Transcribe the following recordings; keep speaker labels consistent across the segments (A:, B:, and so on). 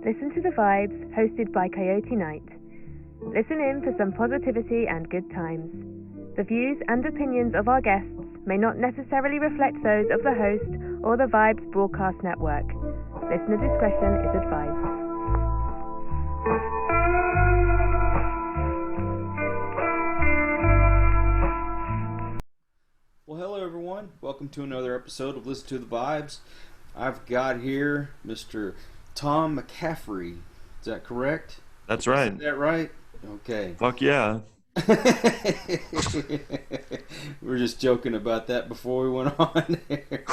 A: Listen to the Vibes, hosted by Coyote Night. Listen in for some positivity and good times. The views and opinions of our guests may not necessarily reflect those of the host or the Vibes Broadcast Network. Listener discretion is advised.
B: Well, hello everyone. Welcome to another episode of Listen to the Vibes. I've got here Mr. Tom McCaffrey. Is that correct?
C: That's right.
B: Is that right? Okay.
C: Fuck yeah.
B: We were just joking about that before we went on here.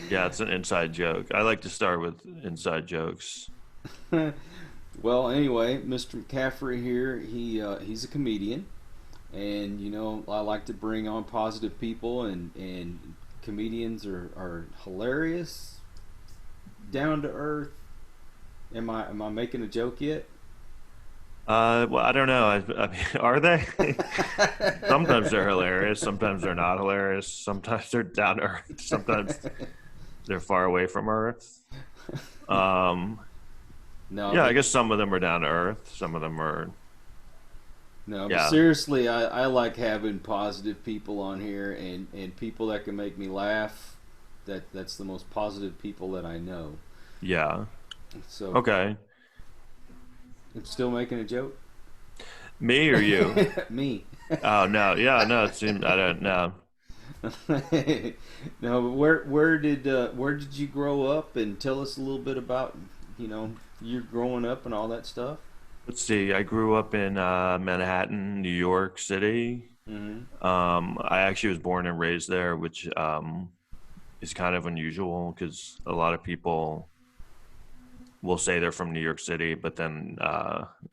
C: Yeah, it's an inside joke. I like to start with inside jokes.
B: Well, anyway, Mr. McCaffrey here, he's a comedian. And, you know, I like to bring on positive people, and comedians are hilarious, down to earth. Am I making a joke yet?
C: Well, I don't know. I mean, are they? Sometimes they're hilarious. Sometimes they're not hilarious. Sometimes they're down to earth. Sometimes they're far away from earth.
B: No.
C: Yeah, I guess some of them are down to earth. Some of them are.
B: No,
C: Yeah.
B: but seriously, I like having positive people on here and people that can make me laugh. That's the most positive people that I know.
C: Yeah.
B: So
C: Okay.
B: I'm still making a joke?
C: Me or you?
B: Me.
C: Oh no. Yeah. No. It seems I don't know.
B: No, but where did you grow up, and tell us a little bit about, you know, you growing up and all that stuff?
C: Let's see. I grew up in Manhattan, New York City.
B: Mm-hmm.
C: I actually was born and raised there, which is kind of unusual because a lot of people will say they're from New York City, but then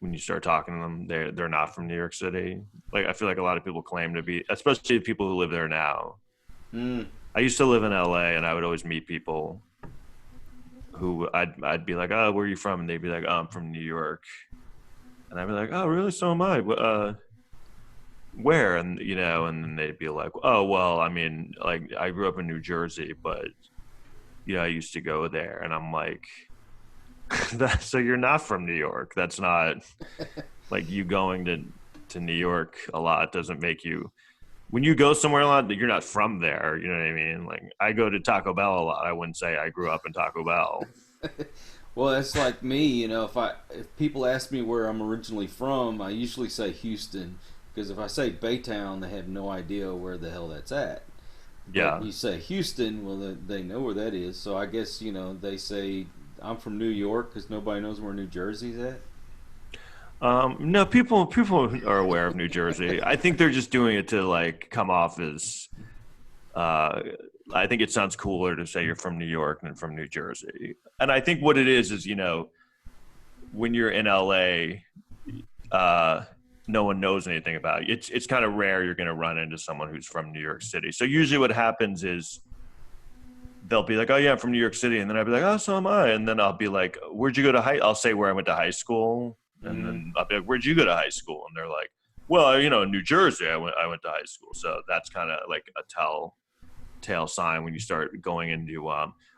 C: when you start talking to them, they're not from New York City. Like, I feel like a lot of people claim to be, especially the people who live there now.
B: Mm.
C: I used to live in LA, and I would always meet people who I'd be like, "Oh, where are you from?" And they'd be like, "Oh, I'm from New York." And I'd be like, "Oh, really? So am I. Where?" And you know, and then they'd be like, "Oh, well, I mean, like, I grew up in New Jersey, but you know, I used to go there." And I'm like, "So you're not from New York? That's not like you going to New York a lot doesn't make you. When you go somewhere a lot, you're not from there. You know what I mean? Like, I go to Taco Bell a lot. I wouldn't say I grew up in Taco Bell."
B: Well, it's like me, you know, if people ask me where I'm originally from, I usually say Houston, because if I say Baytown, they have no idea where the hell that's at.
C: Yeah.
B: But you say Houston, well, they know where that is. So I guess, you know, they say I'm from New York because nobody knows where New Jersey's at.
C: No, people are aware of New Jersey. I think they're just doing it to like come off as. I think it sounds cooler to say you're from New York than from New Jersey. And I think what it is, you know, when you're in LA, no one knows anything about it. It's kind of rare you're going to run into someone who's from New York City. So usually what happens is they'll be like, "Oh yeah, I'm from New York City," and then I'll be like, "Oh, so am I." And then I'll be like, "Where'd you go to high?" I'll say where I went to high school, and then I'll be like, "Where'd you go to high school?" And they're like, "Well, you know, New Jersey. I went to high school." So that's kind of like a telltale sign when you start going into.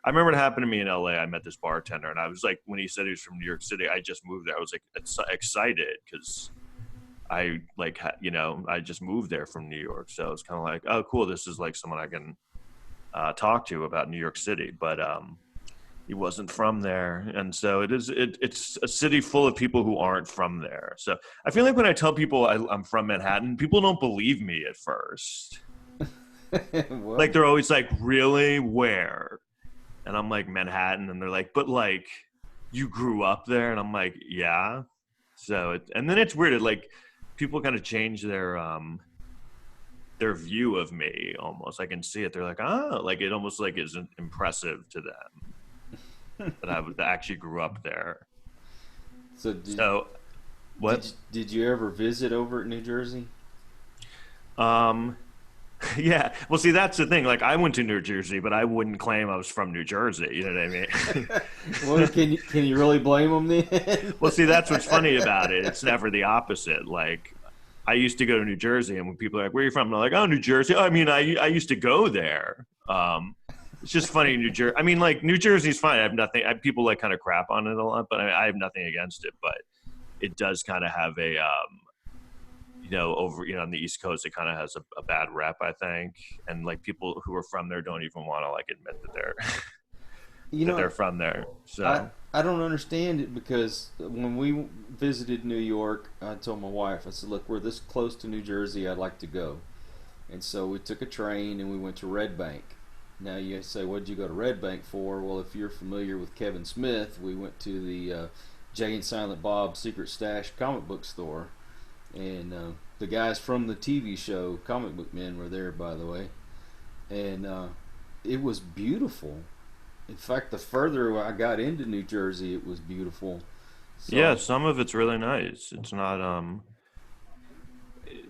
C: I remember it happened to me in LA. I met this bartender, and I was like, when he said he was from New York City, I just moved there. I was like excited because I like you know, I just moved there from New York, so it's kind of like, oh, cool. This is like someone I can talk to about New York City, but he wasn't from there, and so it's a city full of people who aren't from there. So I feel like when I tell people I'm from Manhattan, people don't believe me at first. Like, they're always like, "Really? Where?" And I'm like, "Manhattan." And they're like, "But like, you grew up there?" And I'm like, "Yeah." So and then it's weird. Like, people kind of change their view of me almost. I can see it. They're like, "Oh," like it almost like is impressive to them that I actually grew up there. So what?
B: Did you ever visit over at New Jersey?
C: Yeah. Well, see, that's the thing. Like, I went to New Jersey, but I wouldn't claim I was from New Jersey. You know what I mean?
B: Well, can you really blame them then?
C: Well, see, that's what's funny about it. It's never the opposite. Like, I used to go to New Jersey, and when people are like, "Where are you from?" And I'm like, "Oh, New Jersey." "Oh, I mean, I used to go there." It's just funny. New Jersey. I mean, like New Jersey's fine. I have nothing. People like kind of crap on it a lot, but I have nothing against it. But it does kind of have a, over on the East Coast, it kind of has a bad rep, I think, and like people who are from there don't even want to like admit that they're they're from there. So
B: I don't understand it because when we visited New York, I told my wife, I said, "Look, we're this close to New Jersey. I'd like to go." And so we took a train and we went to Red Bank. Now you say, what did you go to Red Bank for? Well, if you're familiar with Kevin Smith, we went to the Jay and Silent Bob Secret Stash comic book store. And the guys from the TV show Comic Book Men were there, by the way. And it was beautiful. In fact, the further I got into New Jersey, it was beautiful. So,
C: yeah, some of it's really nice. It's not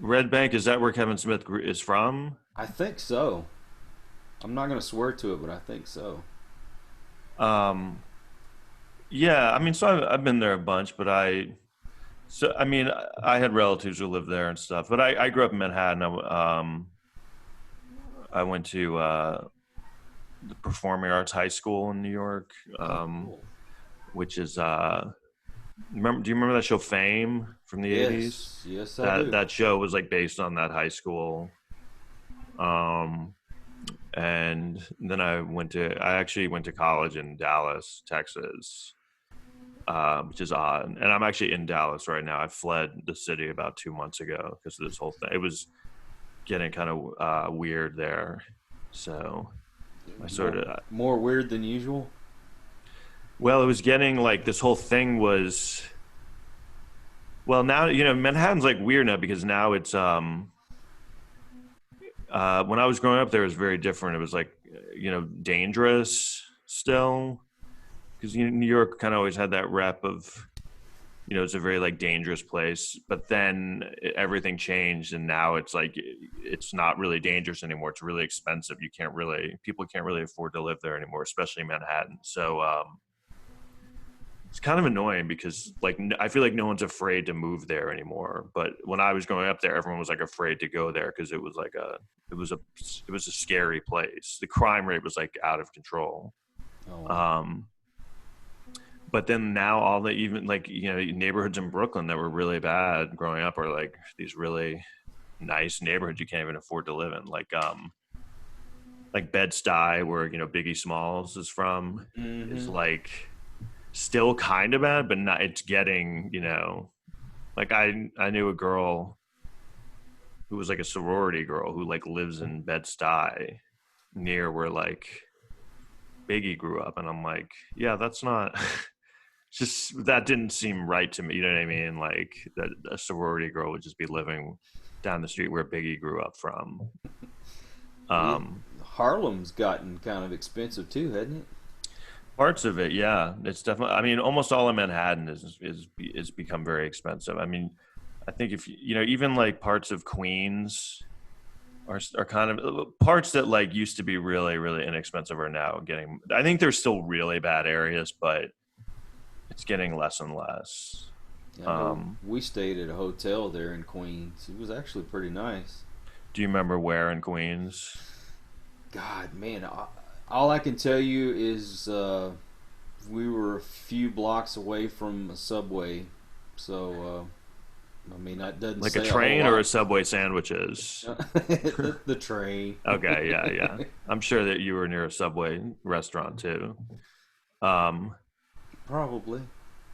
C: Red Bank. Is that where Kevin Smith is from?
B: I think so. I'm not going to swear to it, but I think so.
C: Yeah, I mean, so I've been there a bunch, but I mean, I had relatives who lived there and stuff. But I grew up in Manhattan. I went to the Performing Arts High School in New York,
B: Cool.
C: which is do you remember that show Fame from the 80s?
B: Yes, I do.
C: That show was like based on that high school. And then I actually went to college in Dallas, Texas, which is odd. And I'm actually in Dallas right now. I fled the city about 2 months ago because of this whole thing. It was getting kind of weird there. So I sort of
B: more weird than usual.
C: Well, it was getting like this whole thing was. Well, now Manhattan's like weird now because now it's when I was growing up there, it was very different. It was like dangerous still because New York kind of always had that rep of it's a very like dangerous place. But then everything changed, and now it's like it's not really dangerous anymore. It's really expensive. People can't really afford to live there anymore, especially in Manhattan. So it's kind of annoying because like I feel like no one's afraid to move there anymore. But when I was growing up there, everyone was like afraid to go there because it was a scary place. The crime rate was like out of control.
B: Oh.
C: But then now all the even like neighborhoods in Brooklyn that were really bad growing up are like these really nice neighborhoods you can't even afford to live in, like Bed-Stuy, where Biggie Smalls is from, is like still kind of bad, but not. It's getting like I knew a girl who was like a sorority girl who like lives in Bed-Stuy near where like Biggie grew up, and I'm like, yeah, that's not. Just that didn't seem right to me. You know what I mean? Like that a sorority girl would just be living down the street where Biggie grew up from.
B: Harlem's gotten kind of expensive too, hasn't it?
C: Parts of it, yeah. It's definitely. I mean, almost all of Manhattan is become very expensive. I mean, I think if even like parts of Queens are kind of parts that like used to be really really inexpensive are now getting. I think there's still really bad areas, but it's getting less and less.
B: We stayed at a hotel there in Queens. It was actually pretty nice.
C: Do you remember where in Queens?
B: God, man, all I can tell you is we were a few blocks away from a Subway, so I mean that doesn't
C: like
B: say
C: a train
B: a
C: or a Subway sandwiches.
B: the train.
C: Okay, yeah. I'm sure that you were near a Subway restaurant too.
B: Probably.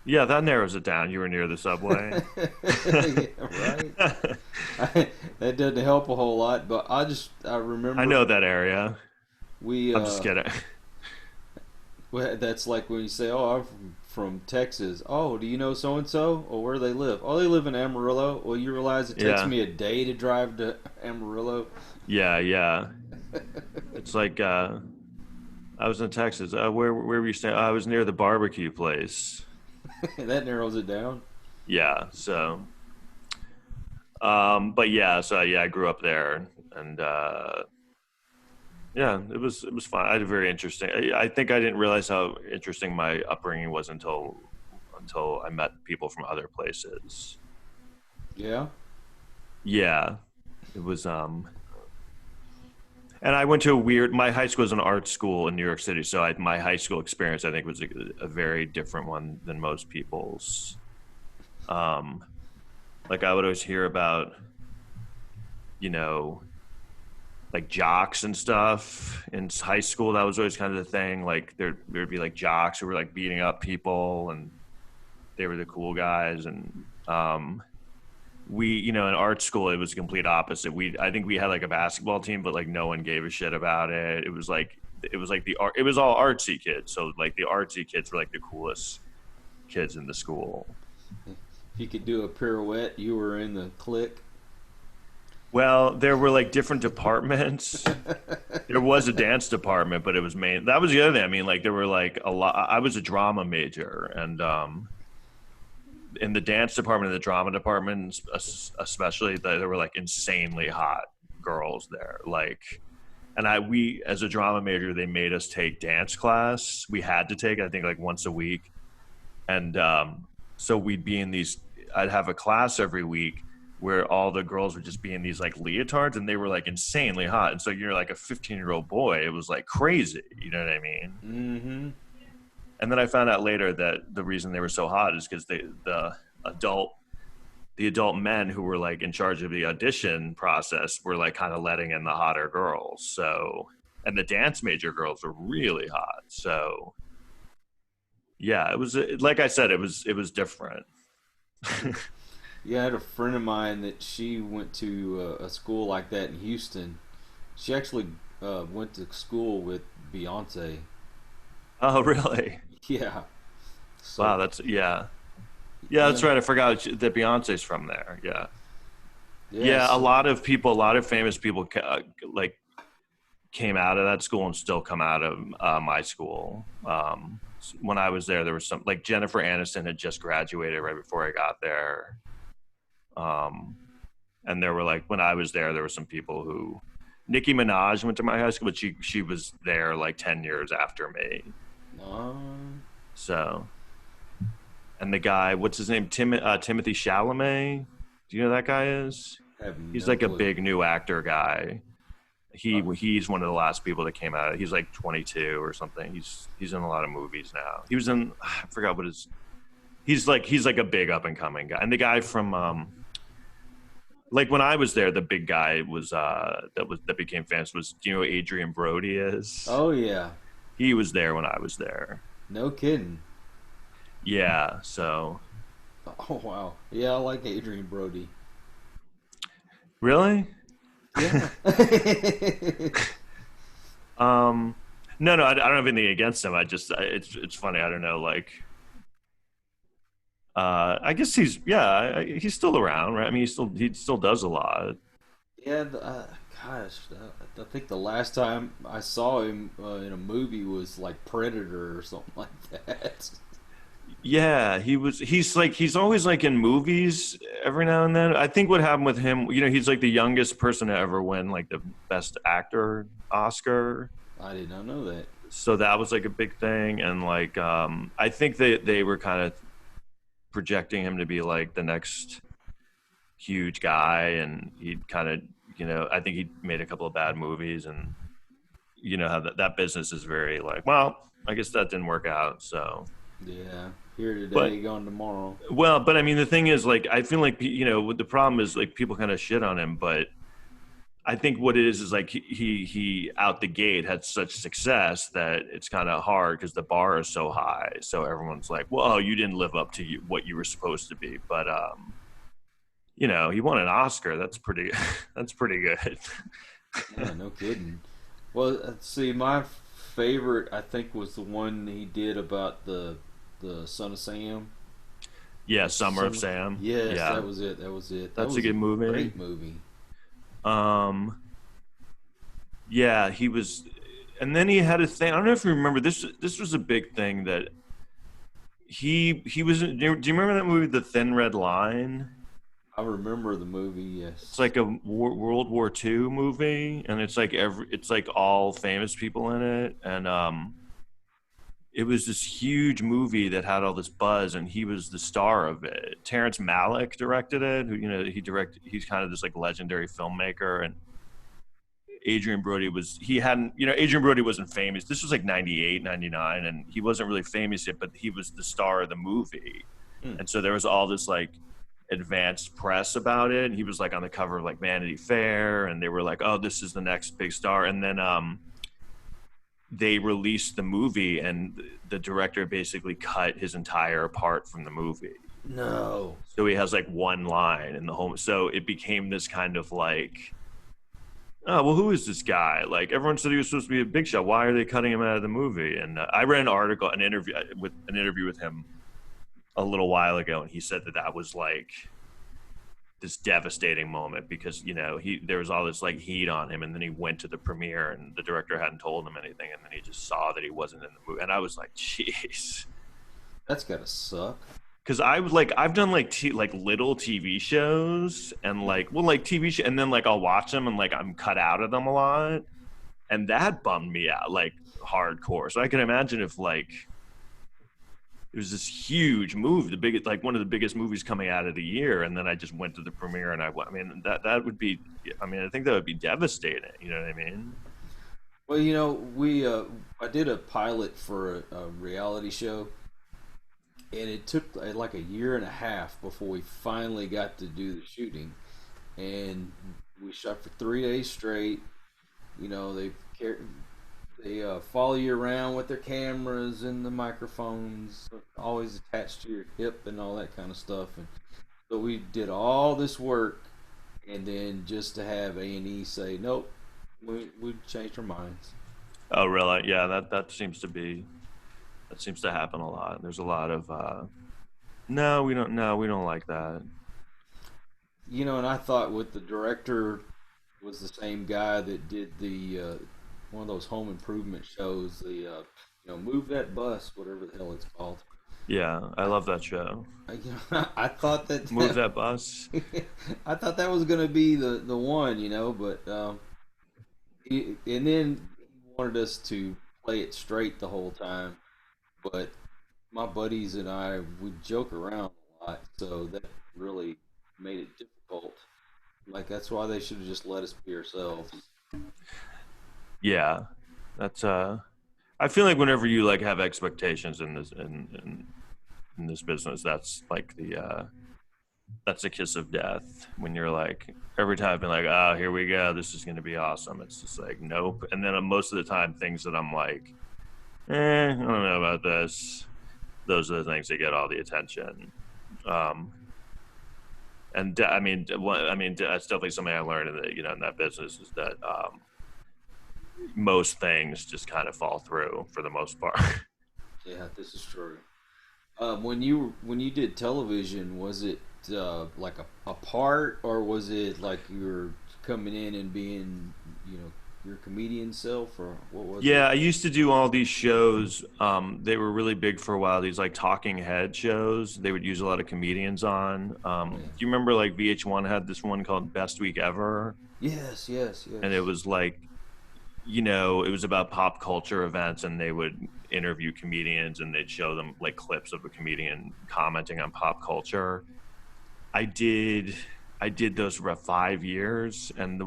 C: Yeah, that narrows it down. You were near the Subway.
B: Yeah, right. That doesn't help a whole lot, but I remember.
C: I know that area.
B: I'm
C: just kidding.
B: That's like when you say, "Oh, I'm from Texas." Oh, do you know so and so? Or where do they live? Oh, they live in Amarillo. Well, you realize it takes me a day to drive to Amarillo.
C: Yeah. It's like I was in Texas. Where were you staying? I was near the barbecue place.
B: That narrows it down.
C: Yeah. So, but yeah. So yeah, I grew up there, and yeah, it was fun. I had a very interesting. I think I didn't realize how interesting my upbringing was until I met people from other places.
B: Yeah.
C: Yeah, it was. And I went to my high school was an art school in New York City. So my high school experience, I think, was a very different one than most people's. Um, like I would always hear about, you know, like jocks and stuff in high school. That was always kind of the thing. Like there'd be like jocks who were like beating up people and they were the cool guys. And, in art school, it was the complete opposite. I think we had like a basketball team, but like no one gave a shit about it. It was like it was all artsy kids. So like the artsy kids were like the coolest kids in the school.
B: If you could do a pirouette, you were in the clique.
C: Well, there were like different departments. There was a dance department, but it was that was the other thing. I mean, like there were like a lot. I was a drama major, and in the dance department and the drama department, especially, there were like insanely hot girls there. Like, and we as a drama major, they made us take dance class. We had to take, I think, like once a week, and so we'd be in these. I'd have a class every week where all the girls would just be in these like leotards and they were like insanely hot. And so you're like a 15-year-old boy. It was like crazy. You know what I mean?
B: Mm-hmm.
C: And then I found out later that the reason they were so hot is because the adult men who were like in charge of the audition process were like kind of letting in the hotter girls. So, and the dance major girls were really hot. So yeah, it was, like I said, it was different.
B: Yeah, I had a friend of mine that she went to a school like that in Houston. She actually went to school with Beyonce.
C: Oh, really?
B: Yeah. So,
C: wow, yeah, that's right. I forgot that Beyonce's from there. Yeah.
B: so,
C: A lot of famous people like came out of that school and still come out of my school. When I was there was some, like Jennifer Aniston had just graduated right before I got there. And there were like, when I was there were some people who, Nicki Minaj went to my high school, but she was there like 10 years after me. So, and the guy, what's his name? Timothy Chalamet. Do you know who that guy is? He's like a big new actor guy. He's one of the last people that came out. He's like 22 or something. He's in a lot of movies now. He was in, I forgot what he's like a big up and coming guy. And the guy from like when I was there, the big guy that became famous was, do you know who Adrian Brody is?
B: Oh yeah.
C: He was there when I was there.
B: No kidding.
C: Yeah, so.
B: Oh wow. Yeah, I like Adrian Brody.
C: Really?
B: Yeah.
C: No, I don't have anything against him. It's funny. I don't know. Like, I guess he's still around, right? I mean, he still does a lot.
B: Yeah. Gosh, I think the last time I saw him in a movie was like Predator or something like that.
C: Yeah, he's always like in movies every now and then. I think what happened with him, he's like the youngest person to ever win like the Best Actor Oscar.
B: I did not know that.
C: So that was like a big thing, and like I think they were kind of projecting him to be like the next huge guy, and he kind of, I think he made a couple of bad movies, and how that business is very like, well, I guess that didn't work out, so.
B: Yeah, here today, gone tomorrow.
C: Well, but I mean, the thing is, like, I feel like, the problem is, like, people kind of shit on him, but I think what it is like he out the gate had such success that it's kind of hard because the bar is so high. So everyone's like, well, you didn't live up to what you were supposed to be. But, he won an Oscar. That's pretty good.
B: Yeah, no kidding. Well, let's see, my favorite, I think, was the one he did about the Son of Sam.
C: Yeah, Summer of Sam.
B: Yes,
C: yeah.
B: That was it.
C: That's a good movie.
B: Great movie.
C: Yeah, he was, and then he had a thing. I don't know if you remember this. This was a big thing that he was. Do you remember that movie, The Thin Red Line?
B: I remember the movie. Yes.
C: It's like a World War II movie, and it's like all famous people in it, and it was this huge movie that had all this buzz, and he was the star of it. Terrence Malick directed it. Who he's kind of this like legendary filmmaker, and Adrian Brody Adrian Brody wasn't famous. This was like 98, 99, and he wasn't really famous yet, but he was the star of the movie. And so there was all this like advanced press about it. And he was like on the cover of like Vanity Fair, and they were like, oh, this is the next big star. And then they released the movie, and the director basically cut his entire part from the movie.
B: No.
C: So he has like one line in the whole. So it became this kind of like, oh, well, who is this guy? Like, everyone said he was supposed to be a big shot. Why are they cutting him out of the movie? And I read an interview with him a little while ago, and he said that was like this devastating moment because, you know, there was all this like heat on him, and then he went to the premiere and the director hadn't told him anything, and then he just saw that he wasn't in the movie, and I was like, jeez,
B: that's gotta suck.
C: Because I was like, I've done like little TV shows and like TV show, and then like I'll watch them and like I'm cut out of them a lot, and that bummed me out like hardcore. So I can imagine if like it was this huge movie, one of the biggest movies coming out of the year, and then I just went to the premiere and I mean that would be, I mean, I think that would be devastating. You know what I mean?
B: Well, you know, I did a pilot for a reality show. And it took like a year and a half before we finally got to do the shooting. And we shot for 3 days straight. You know, they follow you around with their cameras and the microphones, always attached to your hip and all that kind of stuff. And so we did all this work, and then just to have A&E say, nope, we changed our minds.
C: Oh, really? Yeah, that seems to happen a lot. There's a lot of no, we don't like that.
B: You know, and I thought with the director was the same guy that did the one of those home improvement shows, the Move That Bus, whatever the hell it's called.
C: Yeah, I love that show.
B: I thought that
C: Move That Bus.
B: I thought that was gonna be the one, but and then he wanted us to play it straight the whole time. But my buddies and I would joke around a lot, so that really made it difficult. Like, that's why they should have just let us be ourselves.
C: Yeah, that's I feel like whenever you like have expectations in this business, that's like that's a kiss of death. When you're like, every time I've been like, oh, here we go, this is gonna be awesome. It's just like, nope. And then most of the time, things that I'm like, I don't know about this. Those are the things that get all the attention. And that's definitely something I learned in that business, is that most things just kind of fall through for the most part.
B: Yeah, this is true. When you did television, was it like a part, or was it like you were coming in and being, your comedian self, or what was it?
C: Yeah, I used to do all these shows. They were really big for a while, these like talking head shows. They would use a lot of comedians on. Do you remember like VH1 had this one called Best Week Ever?
B: Yes.
C: And it was like, it was about pop culture events, and they would interview comedians and they'd show them like clips of a comedian commenting on pop culture. I did those for about 5 years, and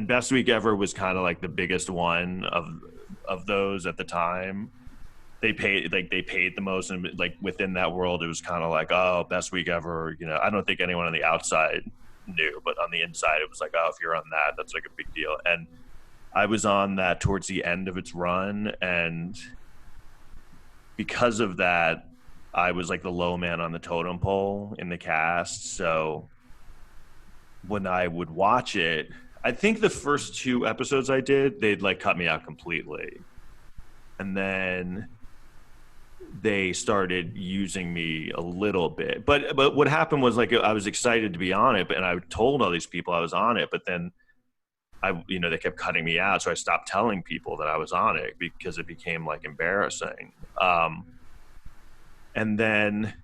C: Best Week Ever was kind of like the biggest one of those at the time. They paid the most, and like within that world, it was kind of like, oh, Best Week Ever. I don't think anyone on the outside knew, but on the inside, it was like, oh, if you're on that, that's like a big deal. And I was on that towards the end of its run, and because of that, I was like the low man on the totem pole in the cast. So when I would watch it, I think the first 2 episodes I did, they'd like cut me out completely. And then they started using me a little bit. But what happened was, like, I was excited to be on it, and I told all these people I was on it, but then they kept cutting me out. So I stopped telling people that I was on it because it became like embarrassing. And then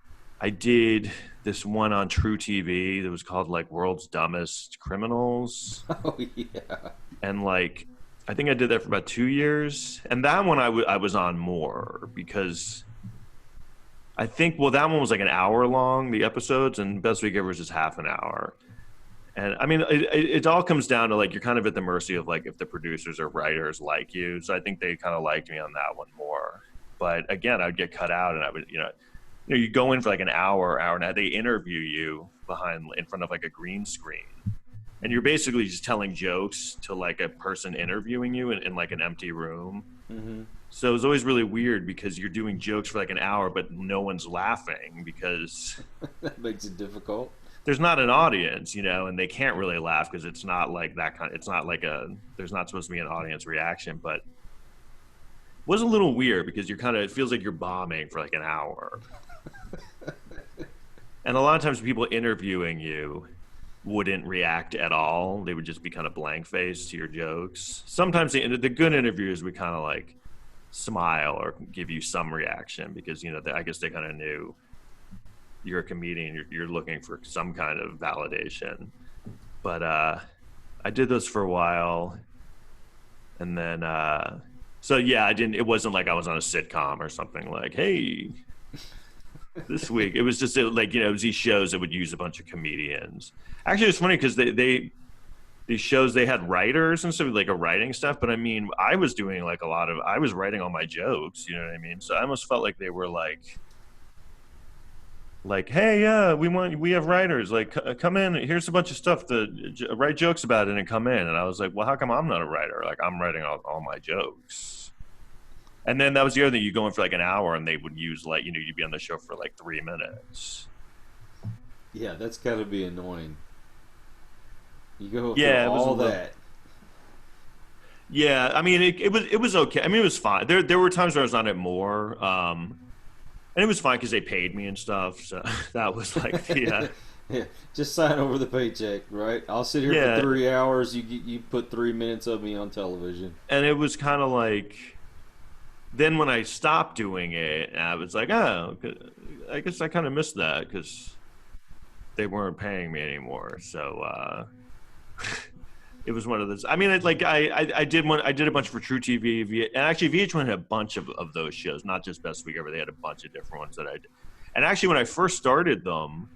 C: I did this one on True TV that was called like World's Dumbest Criminals.
B: Oh yeah.
C: And like, I think I did that for about 2 years. And that one I was on more because I think, that one was like an hour long, the episodes, and Best Week Ever was just half an hour. And I mean, it all comes down to like you're kind of at the mercy of like if the producers or writers like you. So I think they kind of liked me on that one more. But again, I'd get cut out, and I would, you go in for like an hour and a half. They interview you in front of like a green screen, and you're basically just telling jokes to like a person interviewing you in like an empty room.
B: Mm-hmm.
C: So it's always really weird because you're doing jokes for like an hour, but no one's laughing because
B: That makes it difficult.
C: there's not an audience, and they can't really laugh because it's not like that it's not like there's not supposed to be an audience reaction, but it was a little weird because it feels like you're bombing for like an hour. And a lot of times people interviewing you wouldn't react at all. They would just be kind of blank faced to your jokes. Sometimes the good interviewers would kind of like smile or give you some reaction because, I guess they kind of knew you're a comedian, you're looking for some kind of validation. But I did those for a while. And then, so yeah, it wasn't like I was on a sitcom or something like, hey, this week. It was just like, it was these shows that would use a bunch of comedians. Actually, it's funny because these shows, they had writers and stuff, like a writing stuff. But I mean, I was doing like I was writing all my jokes, you know what I mean? So I almost felt like they were like, hey, yeah, we have writers, like come in, here's a bunch of stuff to write jokes about it and come in. And I was like, well, how come I'm not a writer? Like I'm writing all my jokes. And then that was the other thing, you go in for like an hour and they would use like, you'd be on the show for like 3 minutes.
B: Yeah, that's gotta be annoying. You go through
C: Yeah,
B: all that.
C: Yeah, I mean, it was okay. I mean, it was fine. There were times where I was on it more. And it was fine because they paid me and stuff. So that was like, yeah.
B: Yeah, just sign over the paycheck, right? I'll sit here for 3 hours. You put 3 minutes of me on television.
C: And it was kind of like, then when I stopped doing it, I was like, oh, I guess I kind of missed that because they weren't paying me anymore. So it was one of those. I mean, I did a bunch for True TV, and actually VH1 had a bunch of those shows, not just Best Week Ever. They had a bunch of different ones that I did. And actually, when I first started them,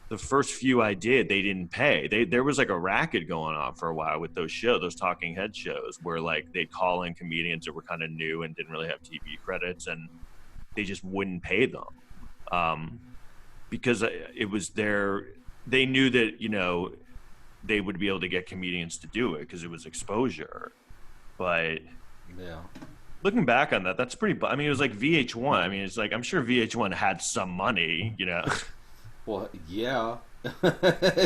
C: the first few I did, they didn't pay. There was like a racket going on for a while with those shows, those talking head shows, where like they'd call in comedians that were kind of new and didn't really have TV credits, and they just wouldn't pay them because it was they knew that they would be able to get comedians to do it because it was exposure. But
B: yeah,
C: looking back on that, that's pretty. I mean, it was like VH1. I mean, it's like I'm sure VH1 had some money,
B: Well, yeah,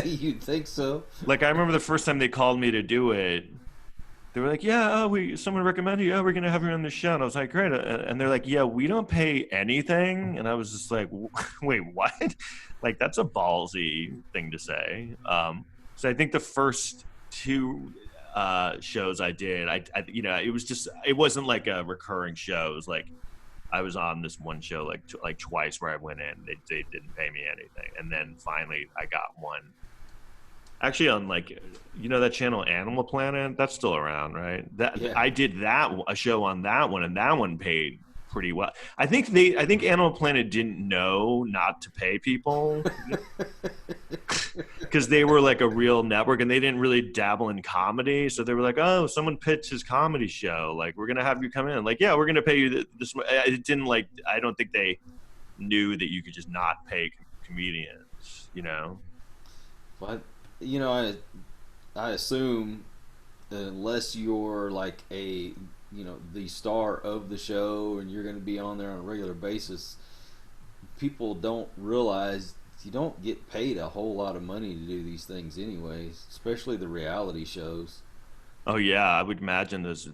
B: you'd think so.
C: Like I remember the first time they called me to do it, they were like, "Yeah, someone recommended you. Oh, we're gonna have you on the show." And I was like, "Great." And they're like, "Yeah, we don't pay anything." And I was just like, "Wait, what?" Like that's a ballsy thing to say. So I think the first two shows I did, it wasn't like a recurring show. It was like I was on this one show like twice where I went in. They didn't pay me anything, and then finally I got one. Actually, on like that channel Animal Planet, that's still around, right? I did a show on that one, and that one paid pretty well. I think Animal Planet didn't know not to pay people because they were like a real network and they didn't really dabble in comedy. So they were like, oh, someone pitched his comedy show. Like, we're going to have you come in. Like, yeah, we're going to pay you this. It didn't I don't think they knew that you could just not pay comedians,
B: But, I assume unless you're like the star of the show and you're going to be on there on a regular basis, people don't realize you don't get paid a whole lot of money to do these things anyways, especially the reality shows.
C: Oh yeah, I would imagine those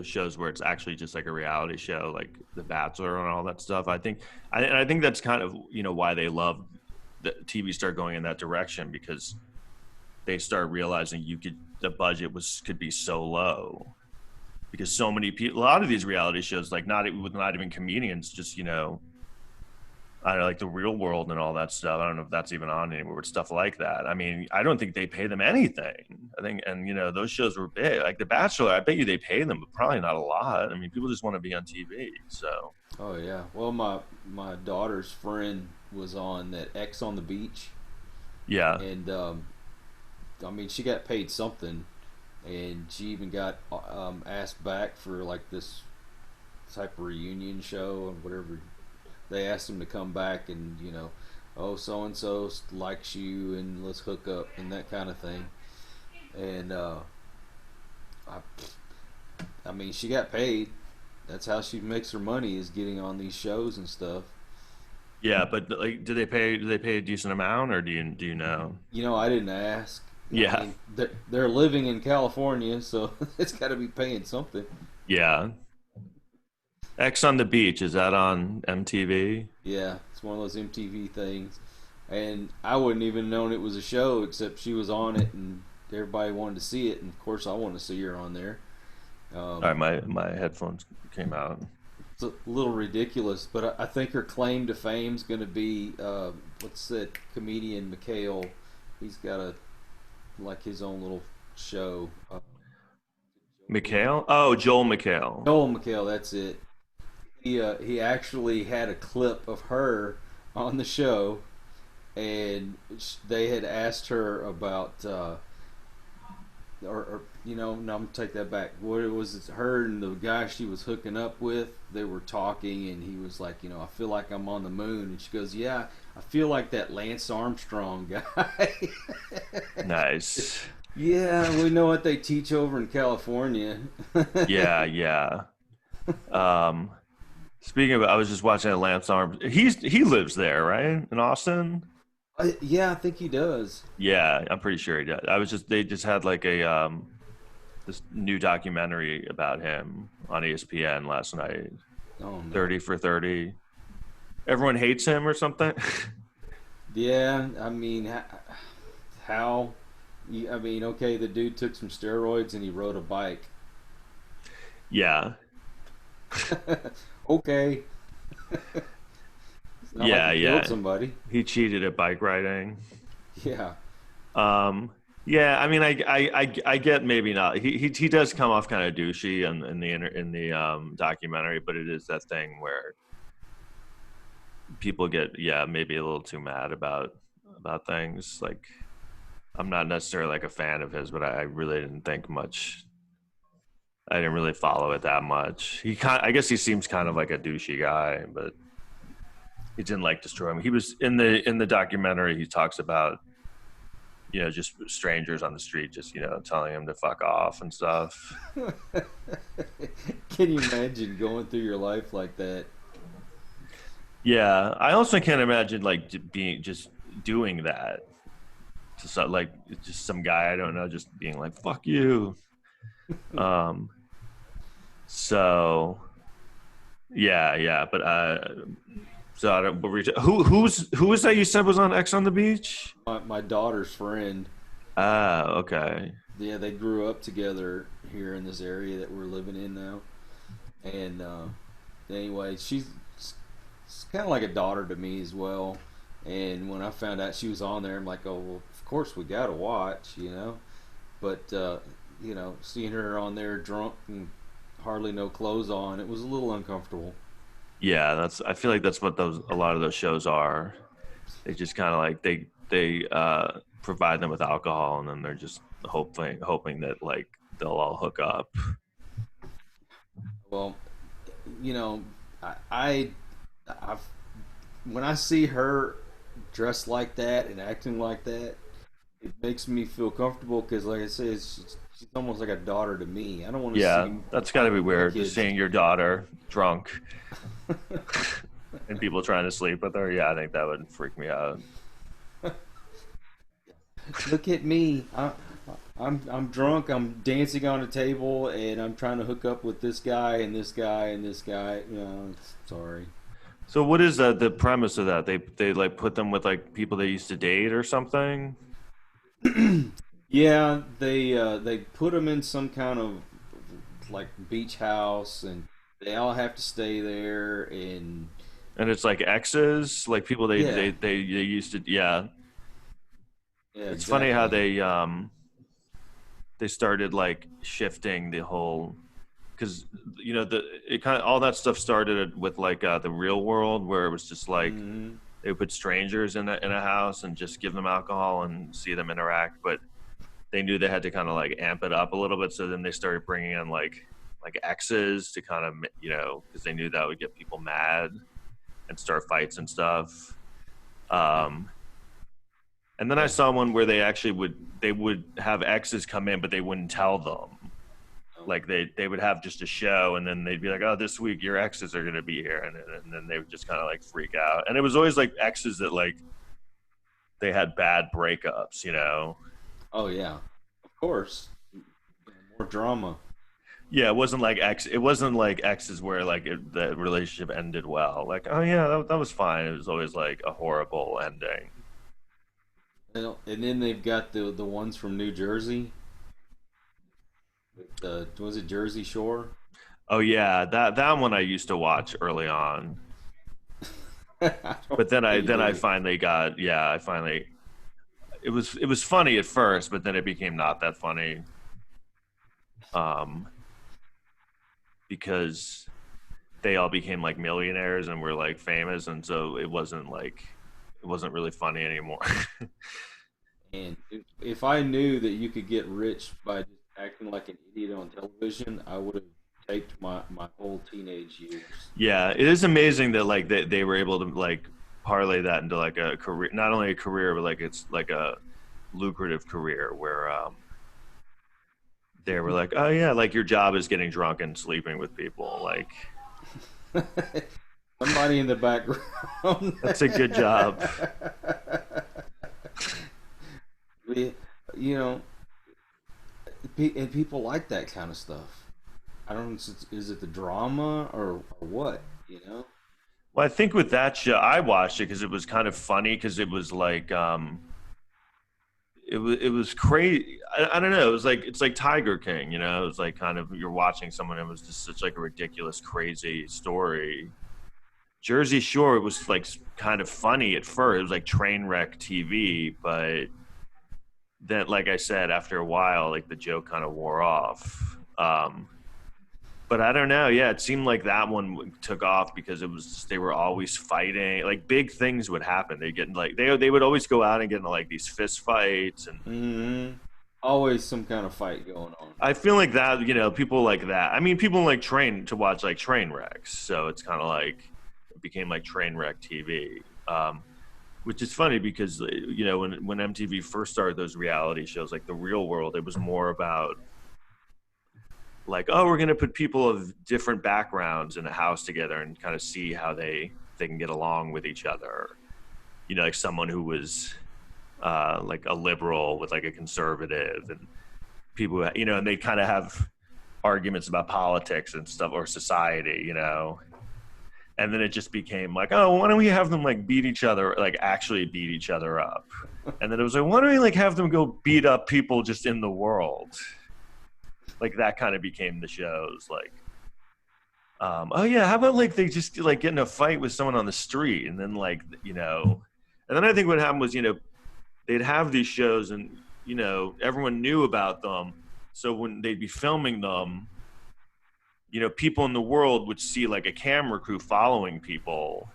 C: shows where it's actually just like a reality show, like The Bachelor and all that stuff. I think that's kind of why they love the TV start going in that direction, because they start realizing the budget could be so low. Because so many people, a lot of these reality shows, like not even comedians, just I don't know, like The Real World and all that stuff. I don't know if that's even on anymore, but stuff like that. I mean, I don't think they pay them anything. I think, and those shows were big. Like The Bachelor, I bet you they pay them, but probably not a lot. I mean, people just want to be on TV. So.
B: Oh yeah. Well, my daughter's friend was on that X on the Beach.
C: Yeah.
B: And I mean, she got paid something, and she even got asked back for like this type of reunion show and whatever. They asked him to come back and oh, so and so likes you and let's hook up and that kind of thing. And I, I mean, she got paid. That's how she makes her money, is getting on these shows and stuff.
C: Yeah, but like, do they pay a decent amount, or do you know?
B: I didn't ask. I
C: Yeah,
B: mean, they're living in California, so it's got to be paying something.
C: yeah. X on the Beach, is that on MTV?
B: Yeah, it's one of those MTV things, and I wouldn't even known it was a show except she was on it, and everybody wanted to see it, and of course I want to see her on there.
C: All right,
B: Um,
C: my headphones came out.
B: it's a little ridiculous, but I think her claim to fame is going to be what's that comedian McHale? He's got a like his own little show.
C: McHale? Oh, Joel McHale.
B: Joel McHale, that's it. He actually had a clip of her on the show, and they had asked her about or no, I'm gonna take that back. What it was, it's her and the guy she was hooking up with. They were talking, and he was like, I feel like I'm on the moon, and she goes, yeah, I feel like that Lance Armstrong guy.
C: Nice.
B: Yeah, we know what they teach over in California.
C: Yeah, yeah. Um, Speaking of, I was just watching a Lance Arm. He lives there, right, in Austin?
B: Yeah, I think he does.
C: Yeah, I'm pretty sure he does. They just had like a this new documentary about him on ESPN last night.
B: Oh no.
C: 30 for 30. Everyone hates him or something.
B: Yeah, I mean, how? I mean, okay, the dude took some steroids and he rode a bike.
C: Yeah.
B: Okay. It's not
C: Yeah,
B: like he killed
C: yeah.
B: somebody.
C: He cheated at bike riding.
B: Yeah.
C: Yeah, I mean, I get maybe not. He does come off kind of douchey in the documentary, but it is that thing where people get, yeah, maybe a little too mad about things. Like, I'm not necessarily like a fan of his, but I really didn't think much. I didn't really follow it that much. I guess he seems kind of like a douchey guy, but he didn't like destroy him. He was in the documentary. He talks about just strangers on the street, just telling him to fuck off and stuff.
B: Can you imagine going through your life like that?
C: Yeah, I also can't imagine like being just doing that to like just some guy I don't know, just being like fuck you. Um, so yeah, but so I don't. But who was that you said was on X on the Beach?
B: My daughter's friend.
C: Ah, okay.
B: Yeah, they grew up together here in this area that we're living in now. And anyway, she's kind of like a daughter to me as well. And when I found out she was on there, I'm like, oh, well, of course we got to watch. But, seeing her on there drunk and hardly no clothes on, it was a little uncomfortable.
C: Yeah, I feel like that's what a lot of those shows are. They just kind of like they provide them with alcohol, and then they're just hoping that like they'll all hook up.
B: Well, I I've, when I see her dressed like that and acting like that, it makes me feel comfortable because, like I said, she's almost like a daughter to me. I don't want to
C: Yeah,
B: see
C: that's got to be
B: my
C: weird. Just
B: kids.
C: seeing your daughter drunk and people trying to sleep with her. Yeah, I think that would freak me out.
B: Look at me. I'm drunk. I'm dancing on a table, and I'm trying to hook up with this guy and this guy and this guy. Sorry.
C: So what is the premise of that? They like put them with like people they used to date or something?
B: Yeah, they put them in some kind of like beach house, and they all have to stay there. And
C: And it's like exes, like people
B: yeah,
C: they used to. Yeah,
B: yeah,
C: it's funny how
B: exactly.
C: they started like shifting the whole, because the it kind of all that stuff started with like the Real World, where it was just like
B: Hmm.
C: they would put strangers in a house and just give them alcohol and see them interact. But they knew they had to kind of like amp it up a little bit. So then they started bringing in like exes to kind of, because they knew that would get people mad and start fights and stuff. And then I saw one where they would have exes come in, but they wouldn't tell them. Like they would have just a show, and then they'd be like, "Oh, this week your exes are going to be here," and then they would just kind of like freak out. And it was always like exes that like they had bad breakups,
B: Oh yeah, of course. More drama.
C: Yeah, it wasn't like exes where like the relationship ended well. Like, oh yeah, that was fine. It was always like a horrible ending.
B: And then they've got the ones from New Jersey. Was it Jersey Shore?
C: Oh yeah, that one I used to watch early on. But then I finally got it was funny at first, but then it became not that funny. Because they all became like millionaires and were like famous, and so it wasn't really funny anymore.
B: And if I knew that you could get rich by just acting like an idiot on television, I would have taped my whole teenage years.
C: Yeah, it is amazing that like they were able to like parlay that into like a career, not only a career, but like it's like a lucrative career where they were like, oh yeah, like your job is getting drunk and sleeping with people, like
B: somebody in the background.
C: That's a good job.
B: And people like that kind of stuff. I don't know, is it the drama or what,
C: Well, I think with that show, I watched it because it was kind of funny because it was like, it was crazy. I don't know. It was like, it's like Tiger King, It was like kind of, you're watching someone, it was just such like a ridiculous, crazy story. Jersey Shore, it was like kind of funny at first. It was like train wreck TV, but then, like I said, after a while, like the joke kind of wore off. But I don't know. Yeah, it seemed like that one took off because it was just, they were always fighting. Like big things would happen. They get like they would always go out and get into like these fist fights and
B: always some kind of fight going on.
C: I feel like that. People like that. I mean, people like train to watch like train wrecks. So it's kind of like it became like train wreck TV. Which is funny because when MTV first started those reality shows, like The Real World, it was more about like, oh, we're going to put people of different backgrounds in a house together and kind of see how they can get along with each other. Like someone who was like a liberal with like a conservative, and people, and they kind of have arguments about politics and stuff or society, And then it just became like, oh, why don't we have them like beat each other, like actually beat each other up? And then it was like, why don't we like have them go beat up people just in the world? Like that kind of became the shows. Like, oh yeah, how about like they just like get in a fight with someone on the street, and then like and then I think what happened was they'd have these shows and everyone knew about them, so when they'd be filming them, people in the world would see like a camera crew following people,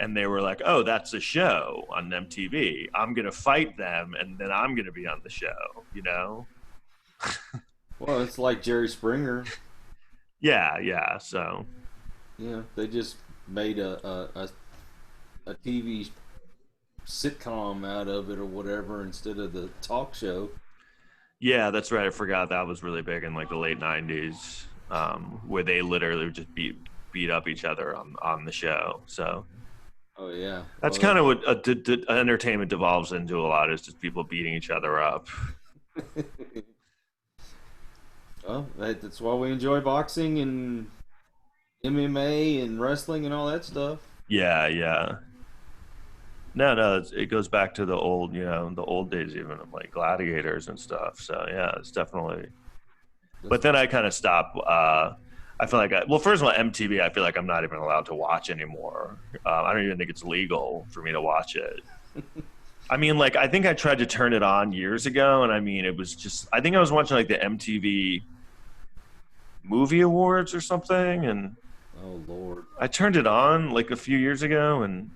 C: and they were like, oh, that's a show on MTV. I'm going to fight them, and then I'm going to be on the show,
B: Well, it's like Jerry Springer.
C: Yeah. So,
B: they just made a TV sitcom out of it or whatever instead of the talk show.
C: Yeah, that's right. I forgot that was really big in like the late 90s. Where they literally just beat up each other on the show. So,
B: oh yeah,
C: that's kind of what entertainment devolves into a lot, is just people beating each other up.
B: Well, that's why we enjoy boxing and MMA and wrestling and all that stuff.
C: Yeah. No, it goes back to the old, the old days even of like gladiators and stuff. So yeah, it's definitely. But then I kind of stopped. I feel like, first of all, MTV, I feel like I'm not even allowed to watch anymore. I don't even think it's legal for me to watch it. I mean, like, I think I tried to turn it on years ago, and I mean, it was just, I think I was watching like the MTV Movie Awards or something, and
B: oh Lord,
C: I turned it on like a few years ago, and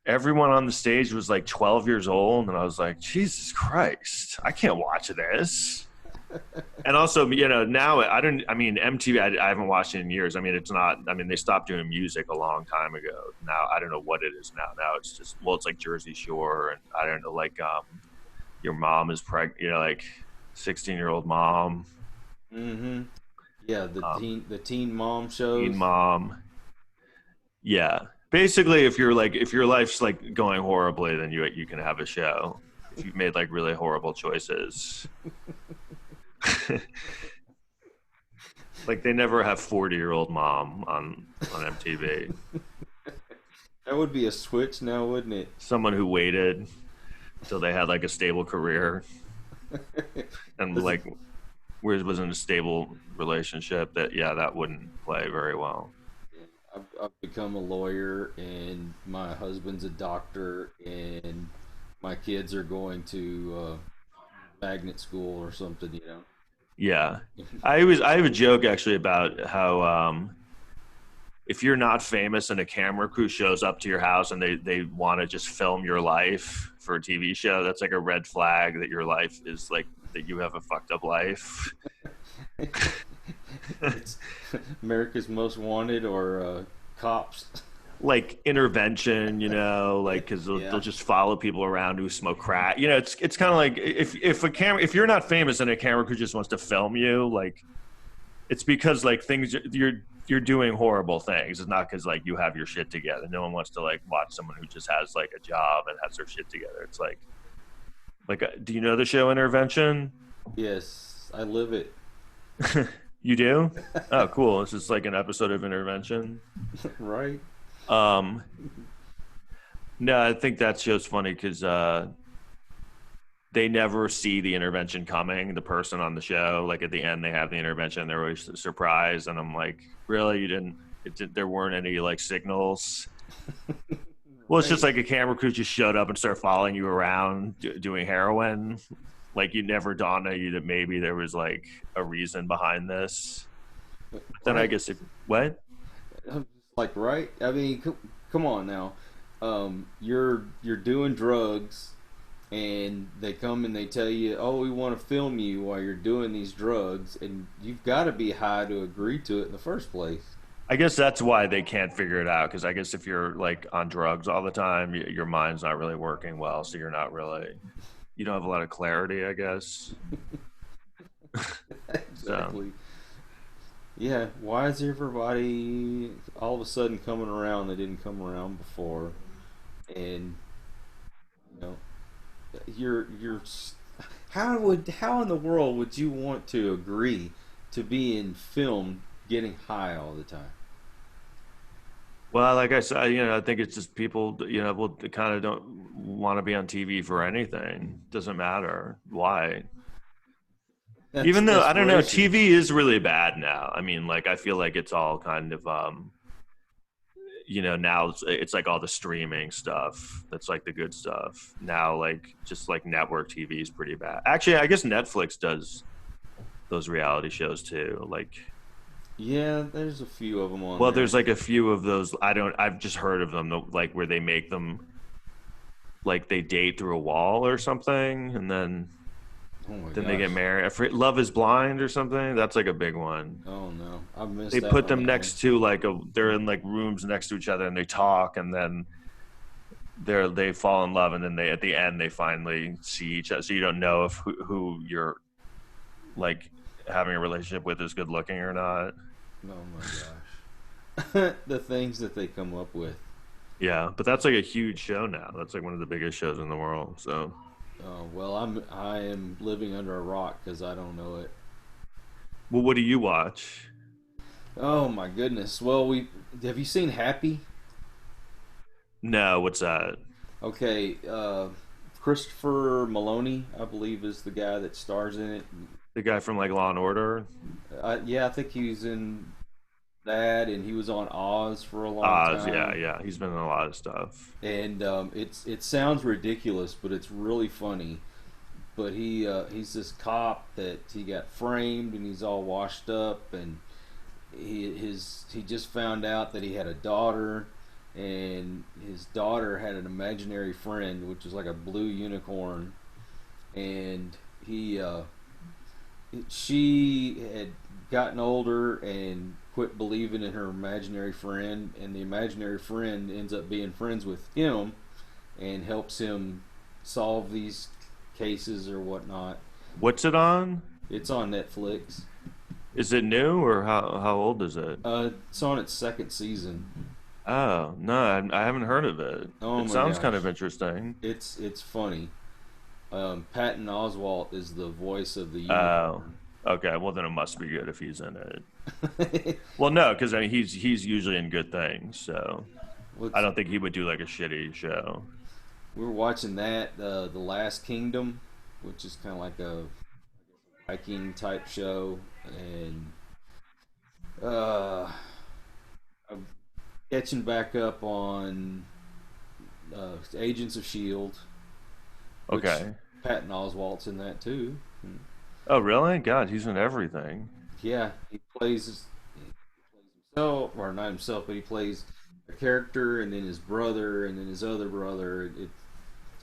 C: everyone on the stage was like 12 years old, and I was like, Jesus Christ, I can't watch this. And also, now I mean, MTV, I haven't watched it in years. I mean, it's not, I mean, they stopped doing music a long time ago. Now, I don't know what it is now. Now it's just, well, it's like Jersey Shore, and I don't know, like, your mom is pregnant, like 16-year-old mom,
B: Mm-hmm. Yeah,
C: um,
B: the teen mom
C: teen
B: shows.
C: mom. Yeah. Basically, if your life's like going horribly, then you can have a show. If you've made like really horrible choices. Like they never have 40-year-old mom on MTV.
B: That would be a switch now, wouldn't it?
C: Someone who waited until they had like a stable career and
B: This is-
C: like was in a stable relationship, that yeah, that wouldn't play very well.
B: I've become a lawyer, and my husband's a doctor, and my kids are going to magnet school or something, you know.
C: Yeah. I have a joke actually about how if you're not famous and a camera crew shows up to your house and they want to just film your life for a TV show, that's like a red flag that your life is like, that you have a fucked up life.
B: It's America's Most Wanted or Cops.
C: Like intervention, like because they'll
B: Yeah.
C: just follow people around who smoke crack. It's kind of like if you're not famous and a camera crew just wants to film you, like it's because like things you're doing horrible things. It's not because like you have your shit together. No one wants to like watch someone who just has like a job and has their shit together. It's like do you know the show Intervention?
B: Yes, I live it.
C: You do? Oh, cool. This is like an episode of Intervention.
B: Right?
C: Um, no, I think that show's funny because they never see the intervention coming. The person on the show, like at the end, they have the intervention. They're always surprised, and I'm like, really? You didn't? There weren't any like signals. Well, it's just
B: Right.
C: like a camera crew just showed up and started following you around doing heroin. Like you never dawned on you that maybe there was like a reason behind this. But then I
B: Right?
C: guess what?
B: I'm just like, right? I mean, come on now. You're doing drugs, and they come and they tell you, "Oh, we want to film you while you're doing these drugs," and you've got to be high to agree to it in the first place.
C: I guess that's why they can't figure it out. Because I guess if you're like on drugs all the time, your mind's not really working well, so you're not really, you don't have a lot of clarity, I guess. So
B: Exactly. Yeah. Why is everybody all of a sudden coming around? They didn't come around before, and you know, you're how in the world would you want to agree to be in film getting high all the time?
C: well, like I said, I think it's just people, will kind of don't want to be on TV for anything. Doesn't matter why.
B: That's
C: Even though I don't know,
B: desperation.
C: TV is really bad now. I mean, like I feel like it's all kind of now it's like all the streaming stuff that's like the good stuff. Now like just like network TV is pretty bad. Actually, I guess Netflix does those reality shows too. Like,
B: Yeah, there's a few of them on
C: well,
B: there.
C: there's like a few of those. I've just heard of them, like where they make them like they date through a wall or something, and
B: Oh my
C: then they get
B: gosh.
C: married. Love is Blind or something. That's like a big one.
B: Oh no, I've
C: They
B: missed that
C: put
B: one
C: them
B: again.
C: next to like they're in like rooms next to each other and they talk, and then they fall in love, and then they at the end they finally see each other. So you don't know if who you're like having a relationship with is good looking or not.
B: Oh my gosh. The things that they come up with.
C: Yeah, but that's like a huge show now. That's like one of the biggest shows in the world. So,
B: Oh well, I am living under a rock because I don't know it.
C: well, what do you watch?
B: Oh my goodness. Well, we have you seen Happy?
C: No, what's that?
B: Okay, Christopher Maloney, I believe, is the guy that stars in it.
C: The guy from like Law and Order?
B: Yeah, I think he's in that, and he was on Oz for a long
C: Oz, yeah,
B: time.
C: yeah. He's been in a lot of stuff.
B: And it sounds ridiculous, but it's really funny. But he's this cop that he got framed, and he's all washed up, and he just found out that he had a daughter, and his daughter had an imaginary friend, which was like a blue unicorn, and she had gotten older and quit believing in her imaginary friend, and the imaginary friend ends up being friends with him and helps him solve these cases or whatnot.
C: What's it on?
B: It's on Netflix.
C: Is it new or how old is it?
B: It's on its second season.
C: Oh no, I haven't heard of it.
B: Oh
C: It
B: my
C: sounds kind
B: gosh,
C: of interesting.
B: it's funny. Patton Oswalt is the voice of the
C: Oh,
B: unicorn.
C: okay. Well, then it must be good if he's in it. Well, no, because I mean he's usually in good things, so I
B: What's,
C: don't think he would do like a shitty show.
B: we were watching that, The Last Kingdom, which is kind of like a Viking type show, and uh, I'm catching back up on Agents of Shield, which
C: Okay.
B: Patton Oswalt's in that too.
C: Oh, really? God, he's in everything.
B: Yeah, he plays himself, or not himself, but he plays a character, and then his brother, and then his other brother.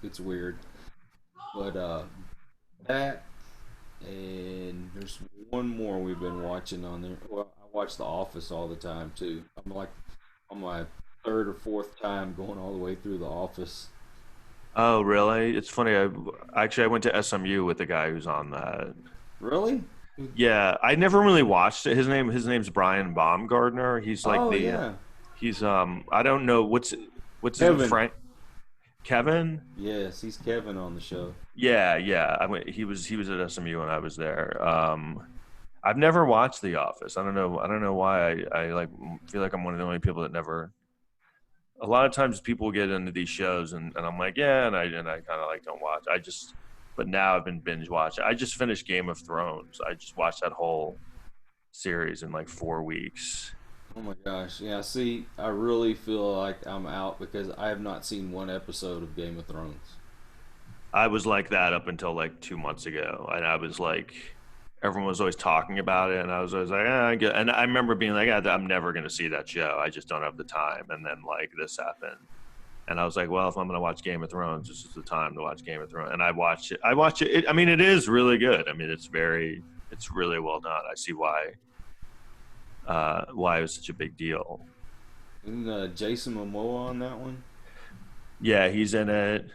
B: It's weird, but that, and there's one more we've been watching on there. Well, I watch The Office all the time too. I'm like on my third or fourth time going all the way through The Office.
C: Oh, really? It's funny. I went to SMU with the guy who's on that.
B: Really?
C: Yeah, I never really watched it. His name's Brian Baumgartner. He's like
B: Oh
C: the
B: yeah,
C: he's I don't know what's his
B: Kevin.
C: Frank Kevin?
B: Yes, he's Kevin on the show.
C: Yeah, yeah. He was at SMU when I was there. I've never watched The Office. I don't know why I like feel like I'm one of the only people that never. A lot of times people get into these shows and I'm like, yeah, and I kind of like don't watch. But now I've been binge watching. I just finished Game of Thrones. I just watched that whole series in like 4 weeks.
B: Oh my gosh. Yeah, see, I really feel like I'm out because I have not seen one episode of Game of Thrones.
C: I was like that up until like 2 months ago, and I was like, everyone was always talking about it, and I was always like, I get. And I remember being like, I'm never going to see that show. I just don't have the time. And then like this happened, and I was like, well, if I'm going to watch Game of Thrones, this is the time to watch Game of Thrones. And I watched it. I mean, it is really good. I mean, it's really well done. I see why it was such a big deal.
B: Isn't Jason Momoa on that one?
C: Yeah, he's in it.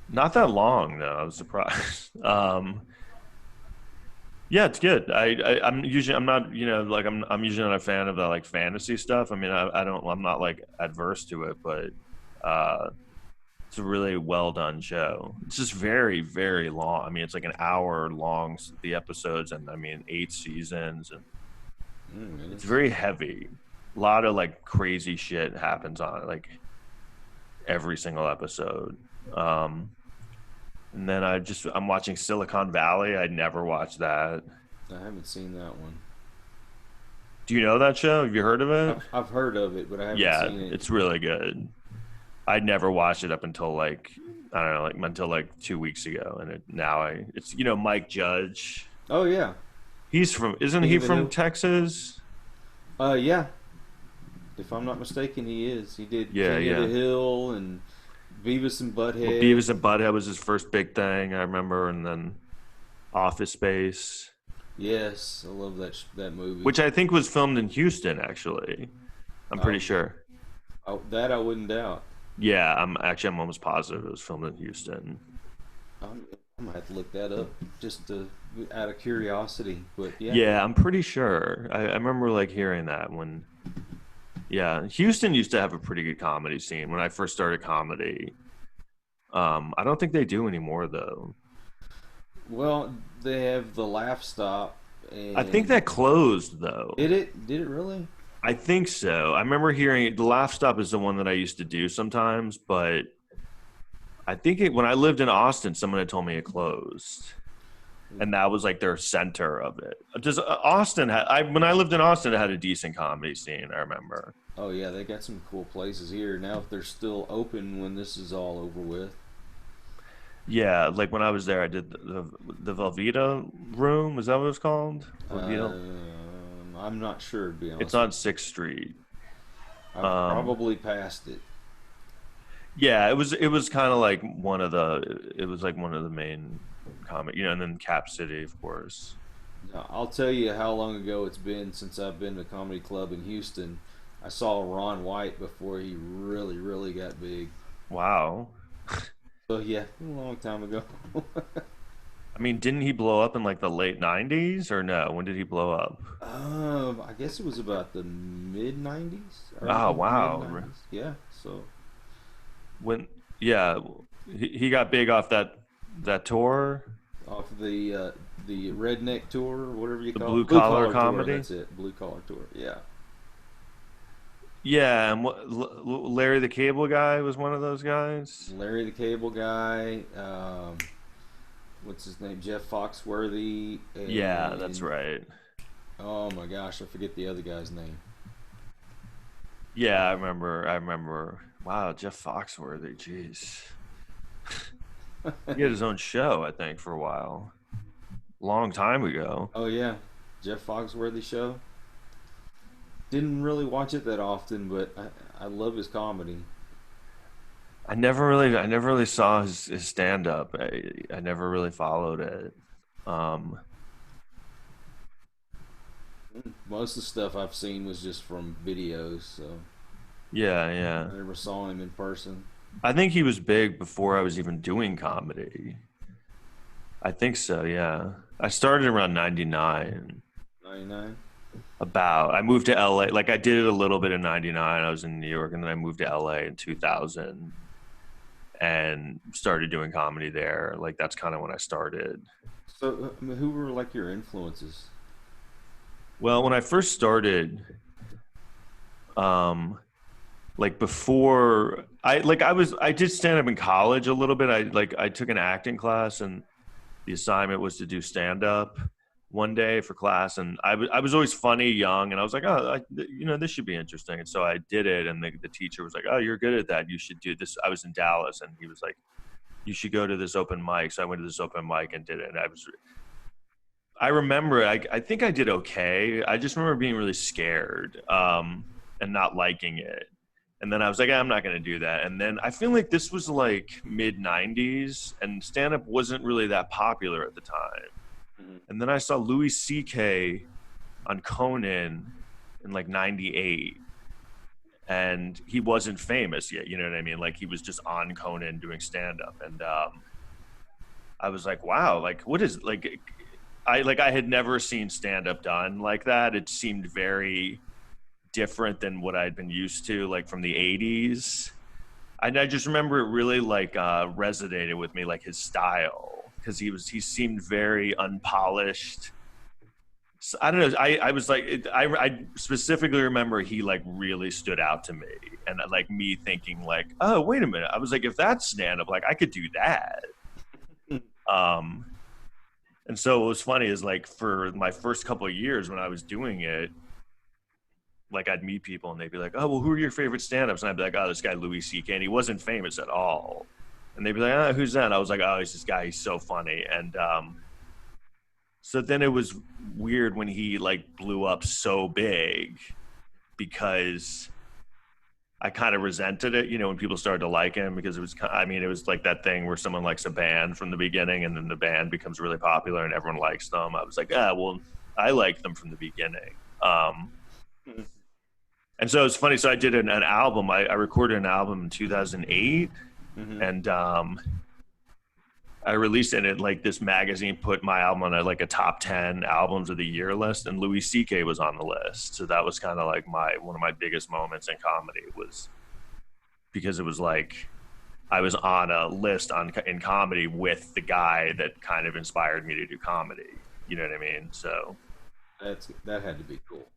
C: Not that long though. I was surprised. Yeah, it's good. I'm not like I'm usually not a fan of the like fantasy stuff. I mean, I'm not like adverse to it, but uh, it's a really well done show. It's just very very long. I mean, it's like an hour long the episodes, and I mean 8 seasons, and it's
B: Goodness.
C: very heavy. A lot of like crazy shit happens on it, like every single episode. Um, And then I'm watching Silicon Valley. I'd never watched that.
B: I haven't seen that one.
C: Do you know that show? Have you heard of it?
B: I've heard of it, but I haven't
C: Yeah,
B: seen it.
C: it's really good. I'd never watched it up until like I don't know, like until like 2 weeks ago, and it's Mike Judge.
B: Oh yeah,
C: Isn't
B: King
C: he
B: of the
C: from
B: Hill.
C: Texas?
B: Yeah. If I'm not mistaken, he is. He did
C: Yeah,
B: King of
C: yeah.
B: the Hill and Beavis and
C: Well,
B: Butthead.
C: Beavis and Butthead was his first big thing, I remember, and then Office Space,
B: Yes, I love that movie.
C: which I think was filmed in Houston, actually. I'm pretty
B: Oh,
C: sure.
B: that I wouldn't doubt.
C: Yeah, I'm almost positive it was filmed in Houston.
B: I'm gonna have to look that up just out of curiosity. But yeah,
C: Yeah, I'm pretty sure. I remember like hearing that when. Yeah, Houston used to have a pretty good comedy scene when I first started comedy. I don't think they do anymore though.
B: well, they have the Laugh Stop,
C: I think
B: and
C: that closed though.
B: did it really?
C: I think so. I remember hearing the Laugh Stop is the one that I used to do sometimes, but I think when I lived in Austin, someone had told me it closed, and that was like their center of it. Just Austin when I lived in Austin, it had a decent comedy scene. I remember.
B: Oh yeah, they got some cool places here now. If they're still open when this is all over with.
C: Yeah, like when I was there, I did the Velveeta room. Is that what it's called? Velveeta.
B: I'm not sure, to be
C: It's
B: honest.
C: on 6th Street.
B: I've
C: Um,
B: probably passed it.
C: yeah, it was kind of like one of the main comic, and then Cap City, of course.
B: Now, I'll tell you how long ago it's been since I've been to a comedy club in Houston. I saw Ron White before he really, really got big.
C: Wow.
B: So yeah, a long time ago.
C: I mean, didn't he blow up in like the late 90s or no? When did he blow up?
B: I guess it was about the mid '90s,
C: Oh,
B: early mid
C: wow.
B: '90s. Yeah, so
C: When yeah, he got big off that tour,
B: off the redneck tour, or whatever you
C: the
B: call
C: blue
B: it, blue
C: collar
B: collar tour.
C: comedy.
B: That's it, blue collar tour. Yeah.
C: Yeah, and Larry the Cable Guy was one of those guys.
B: Larry the Cable Guy. What's his name? Jeff Foxworthy,
C: Yeah, that's
B: and
C: right.
B: oh my gosh, I forget the other guy's name.
C: Yeah, I remember. Wow, Jeff Foxworthy, jeez. He had his own show, I think, for a while. Long time ago.
B: Oh yeah, Jeff Foxworthy show. Didn't really watch it that often, but I love his comedy.
C: I never really saw his stand up. I never really followed it. Um,
B: Most of the stuff I've seen was just from videos, so
C: yeah, yeah.
B: I never saw him in person.
C: I think he was big before I was even doing comedy. I think so, yeah. I started around 99.
B: '99.
C: I moved to LA. Like I did it a little bit in 99. I was in New York and then I moved to LA in 2000 and started doing comedy there. Like that's kind of when I started.
B: So, I mean, who were like your influences?
C: Well, when I first started, um, like before I did stand up in college a little bit. I took an acting class and the assignment was to do stand up one day for class, and I was always funny young, and I was like, oh, this should be interesting, and so I did it, and the teacher was like, oh, you're good at that, you should do this. I was in Dallas, and he was like, you should go to this open mic. So I went to this open mic and did it, and I remember I think I did okay. I just remember being really scared, and not liking it. And then I was like, I'm not going to do that. And then I feel like this was like mid 90s and stand up wasn't really that popular at the time.
B: Mhm.
C: And then I saw Louis C.K. on Conan in like 98. And he wasn't famous yet. You know what I mean? Like he was just on Conan doing stand up. And I was like, wow, like what is like, I had never seen stand up done like that. It seemed very different than what I'd been used to, like from the 80s. And I just remember it really like resonated with me, like his style, because he seemed very unpolished. So, I don't know. I was like, I specifically remember he like really stood out to me, and like me thinking like, oh wait a minute. I was like, if that's stand up, like I could do that. Um, and so what was funny is like for my first couple of years when I was doing it, like I'd meet people and they'd be like, oh, well, who are your favorite stand-ups? And I'd be like, oh, this guy Louis C.K. And he wasn't famous at all. And they'd be like, oh, who's that? And I was like, oh, he's this guy. He's so funny. And so then it was weird when he like blew up so big because I kind of resented it, when people started to like him because it was like that thing where someone likes a band from the beginning and then the band becomes really popular and everyone likes them. I was like, well, I liked them from the beginning. And so it's funny. So I did an album. I recorded an album in 2008,
B: Hmm.
C: and I released it. And like this magazine put my album on like a top 10 albums of the year list, and Louis C.K. was on the list. So that was kind of like one of my biggest moments in comedy was because it was like I was on a list in comedy with the guy that kind of inspired me to do comedy. You know what I mean? So
B: That had to be cool.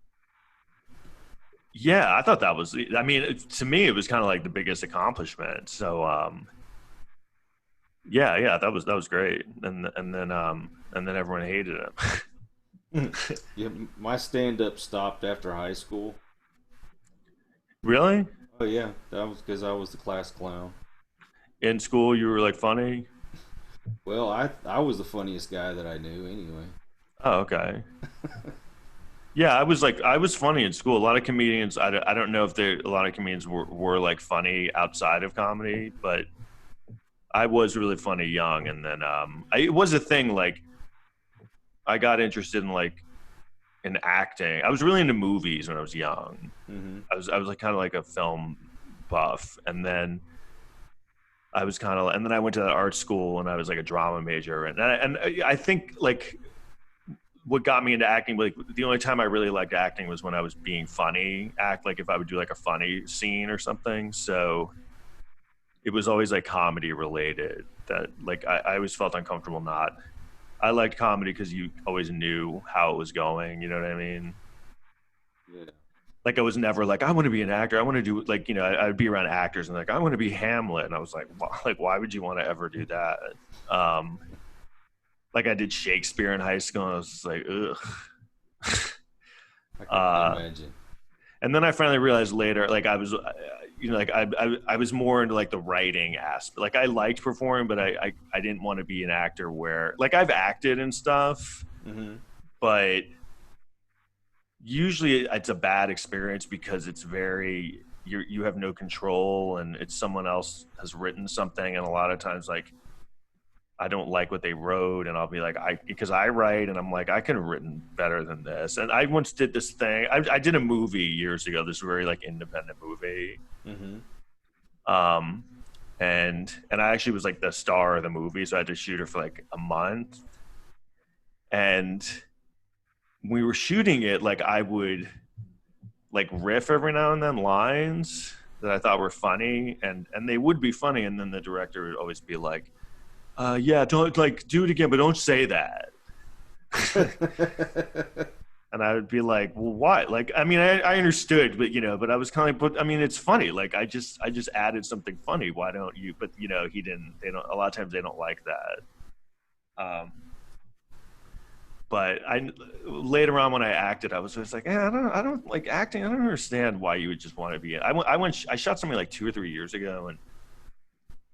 C: yeah, I thought that was. I mean, to me, it was kind of like the biggest accomplishment. So, yeah, that was great. And then everyone hated him.
B: Yeah, my stand up stopped after high school.
C: Really?
B: Oh yeah, that was because I was the class clown.
C: In school, you were like funny.
B: Well, I was the funniest guy that I knew anyway.
C: Oh, okay. Yeah, I was funny in school. A lot of comedians, I don't know if a lot of comedians were like funny outside of comedy, but I was really funny young. And then it was a thing. Like I got interested in in acting. I was really into movies when I was young.
B: Mm-hmm.
C: I was like kind of like a film buff, and then and then I went to that art school and I was like a drama major, and I think like what got me into acting, like the only time I really liked acting was when I was being funny, like if I would do like a funny scene or something. So it was always like comedy related that like I always felt uncomfortable not. I liked comedy because you always knew how it was going. You know what I mean?
B: Yeah.
C: Like I was never like I want to be an actor. I want to do like I'd be around actors and like I want to be Hamlet, and I was like, like why would you want to ever do that? Um, like I did Shakespeare in high school, and I was just like, ugh.
B: I can imagine.
C: And then I finally realized later, like I was, I was more into like the writing aspect. Like I liked performing, but I didn't want to be an actor where like I've acted and stuff,
B: Mm-hmm.
C: but usually it's a bad experience because it's very you have no control and it's someone else has written something, and a lot of times like I don't like what they wrote, and I'll be like, because I write, and I'm like, I could have written better than this. And I once did this thing. I did a movie years ago, this very like independent movie,
B: Mm-hmm.
C: um, and I actually was like the star of the movie, so I had to shoot her for like a month. And when we were shooting it, like I would like riff every now and then lines that I thought were funny, and they would be funny, and then the director would always be like, yeah, don't like do it again, but don't say that. And I would be like, well, why? Like, I mean, I understood, but but I was kind of like, but I mean, it's funny. Like, I just added something funny. Why don't you? But he didn't. They don't. A lot of times they don't like that. But I later on when I acted, I was just like, I don't like acting. I don't understand why you would just want to be in. I shot something like 2 or 3 years ago, and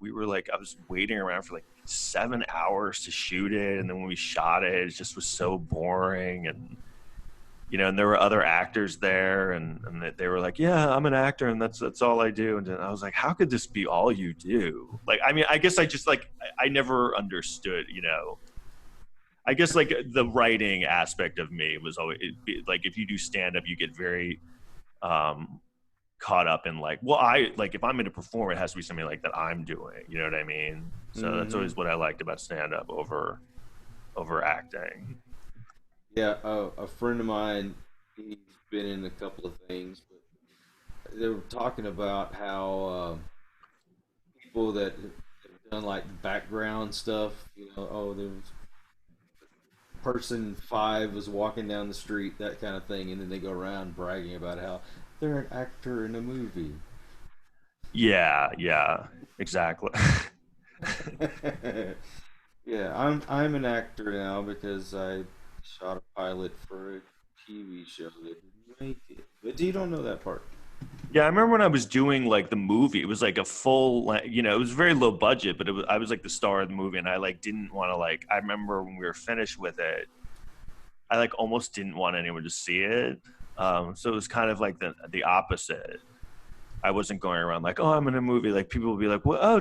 C: we were like, I was waiting around for like 7 hours to shoot it, and then when we shot it, it just was so boring, and and there were other actors there, and they were like, yeah, I'm an actor, and that's all I do. And then I was like, how could this be all you do? Like, I mean, I guess I just like I never understood, I guess like the writing aspect of me was always like if you do stand up, you get very caught up in like, well, I like if I'm going to perform, it has to be something like that I'm doing. You know what I mean? So
B: Mm-hmm.
C: that's always what I liked about stand up over acting.
B: Yeah, a friend of mine, he's been in a couple of things, but they were talking about how people that have done like background stuff, oh, there was person five was walking down the street, that kind of thing, and then they go around bragging about how they're an actor in a movie.
C: Yeah, exactly.
B: Yeah, I'm an actor now because I shot a pilot for a TV show that didn't make it. But you don't know that part.
C: Yeah, I remember when I was doing like the movie, it was like a full, it was very low budget, but I was like the star of the movie, and I like didn't want to like. I remember when we were finished with it, I like almost didn't want anyone to see it. So it was kind of like the opposite. I wasn't going around like, oh, I'm in a movie. Like people would be like, well,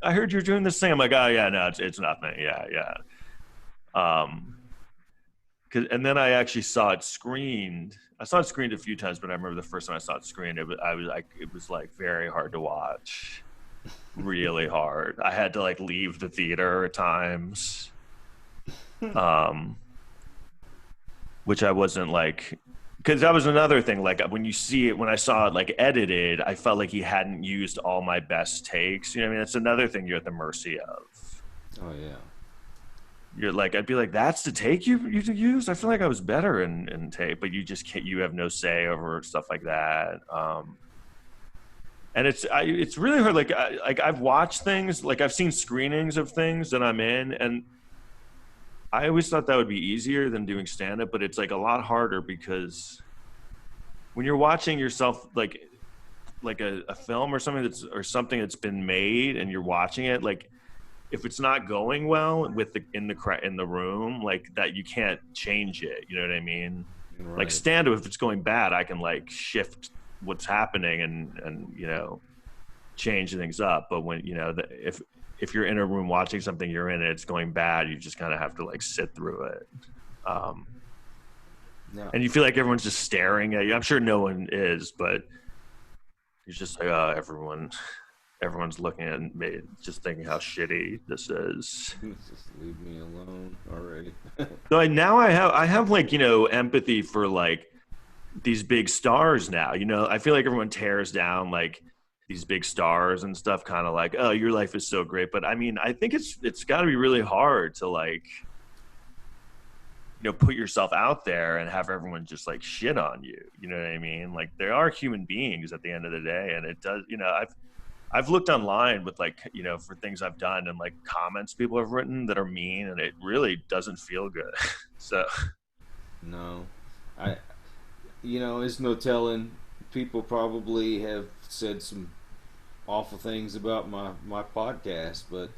C: I heard you're doing this thing. I'm like, oh yeah, no, it's nothing. Yeah. Um, and then I actually saw it screened. I saw it screened a few times, but I remember the first time I saw it screened, it was like very hard to watch, really hard. I had to like leave the theater at times, which I wasn't like, because that was another thing. Like when you see it, when I saw it like edited, I felt like he hadn't used all my best takes. You know what I mean? That's another thing you're at the mercy of.
B: Oh yeah.
C: You're like, I'd be like, that's the take you used. I feel like I was better in take, but you just can't. You have no say over stuff like that. And it's really hard. Like I've watched things, like I've seen screenings of things that I'm in, and I always thought that would be easier than doing stand up, but it's like a lot harder because when you're watching yourself, like a film or something that's been made, and you're watching it, like if it's not going well with in the room, like that, you can't change it. You know what I mean?
B: Right.
C: Like stand-up, if it's going bad, I can like shift what's happening and you know, change things up. But when, you know, if you're in a room watching something you're in and it's going bad, you just kind of have to like sit through it.
B: Now,
C: And you feel like everyone's just staring at you. I'm sure no one is, but it's just like, oh, everyone's looking at me, just thinking how shitty this is.
B: just leave me alone already.
C: So now I have like, you know, empathy for like these big stars now. You know, I feel like everyone tears down like these big stars and stuff, kind of like, oh, your life is so great. But I mean, I think it's got to be really hard to like, you know, put yourself out there and have everyone just like shit on you. You know what I mean? Like they are human beings at the end of the day, and it does. You know, I've looked online with like, you know, for things I've done and like comments people have written that are mean, and it really doesn't feel good. So
B: No, you know, it's no telling. People probably have said some awful things about my podcast, but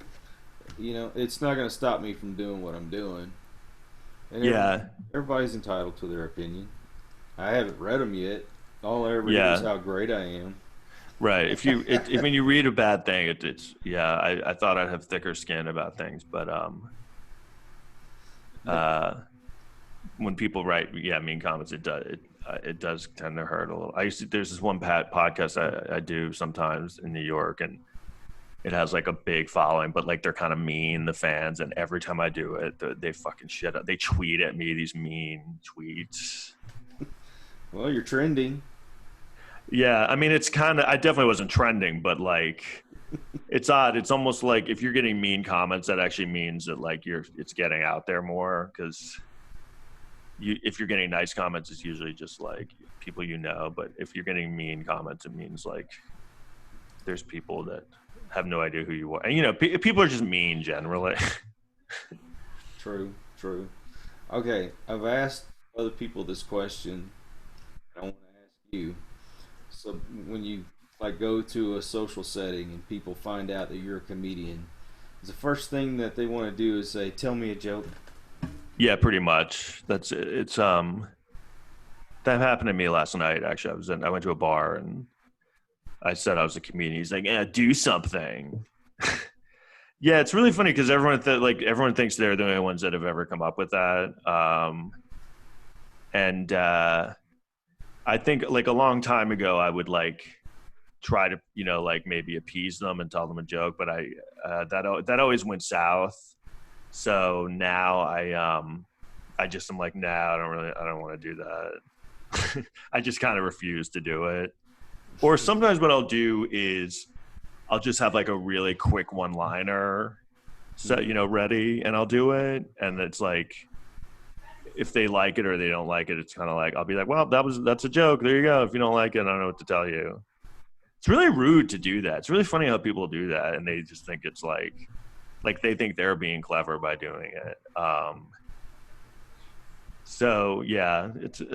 B: you know, it's not going to stop me from doing what I'm doing. And
C: yeah,
B: everybody's entitled to their opinion. I haven't read them yet. All I read is how great I am.
C: right. If when you read a bad thing, it's yeah. I thought I'd have thicker skin about things, but when people write mean comments, it does tend to hurt a little. There's this one podcast I do sometimes in New York, and it has like a big following, but like they're kind of mean, the fans, and every time I do it, they fucking shit up. They tweet at me these mean tweets.
B: Well, you're trending.
C: Yeah, I mean, it's kind of, I definitely wasn't trending, but like, it's odd. It's almost like if you're getting mean comments, that actually means that like it's getting out there more, because if you're getting nice comments, it's usually just like people you know, but if you're getting mean comments, it means like there's people that have no idea who you are. And, you know, people are just mean generally.
B: True. Okay, I've asked other people this question. I want to ask you. So when you like go to a social setting and people find out that you're a comedian, is the first thing that they want to do is say, "Tell me a joke"?
C: Yeah, pretty much. That's it. It's that happened to me last night. Actually, I went to a bar and I said I was a comedian. He's like, "Yeah, do something." Yeah, it's really funny because everyone thinks they're the only ones that have ever come up with that. And I think like a long time ago, I would like try to, you know, like maybe appease them and tell them a joke, but that always went south. So now I just am like, nah, I don't want to do that. I just kind of refuse to do it. Or sometimes what I'll do is I'll just have like a really quick one-liner set, you know, ready, and I'll do it. And it's like, if they like it or they don't like it, it's kind of like, I'll be like, well, that's a joke. There you go. If you don't like it, I don't know what to tell you. It's really rude to do that. It's really funny how people do that. And they just think it's like they think they're being clever by doing it. So yeah,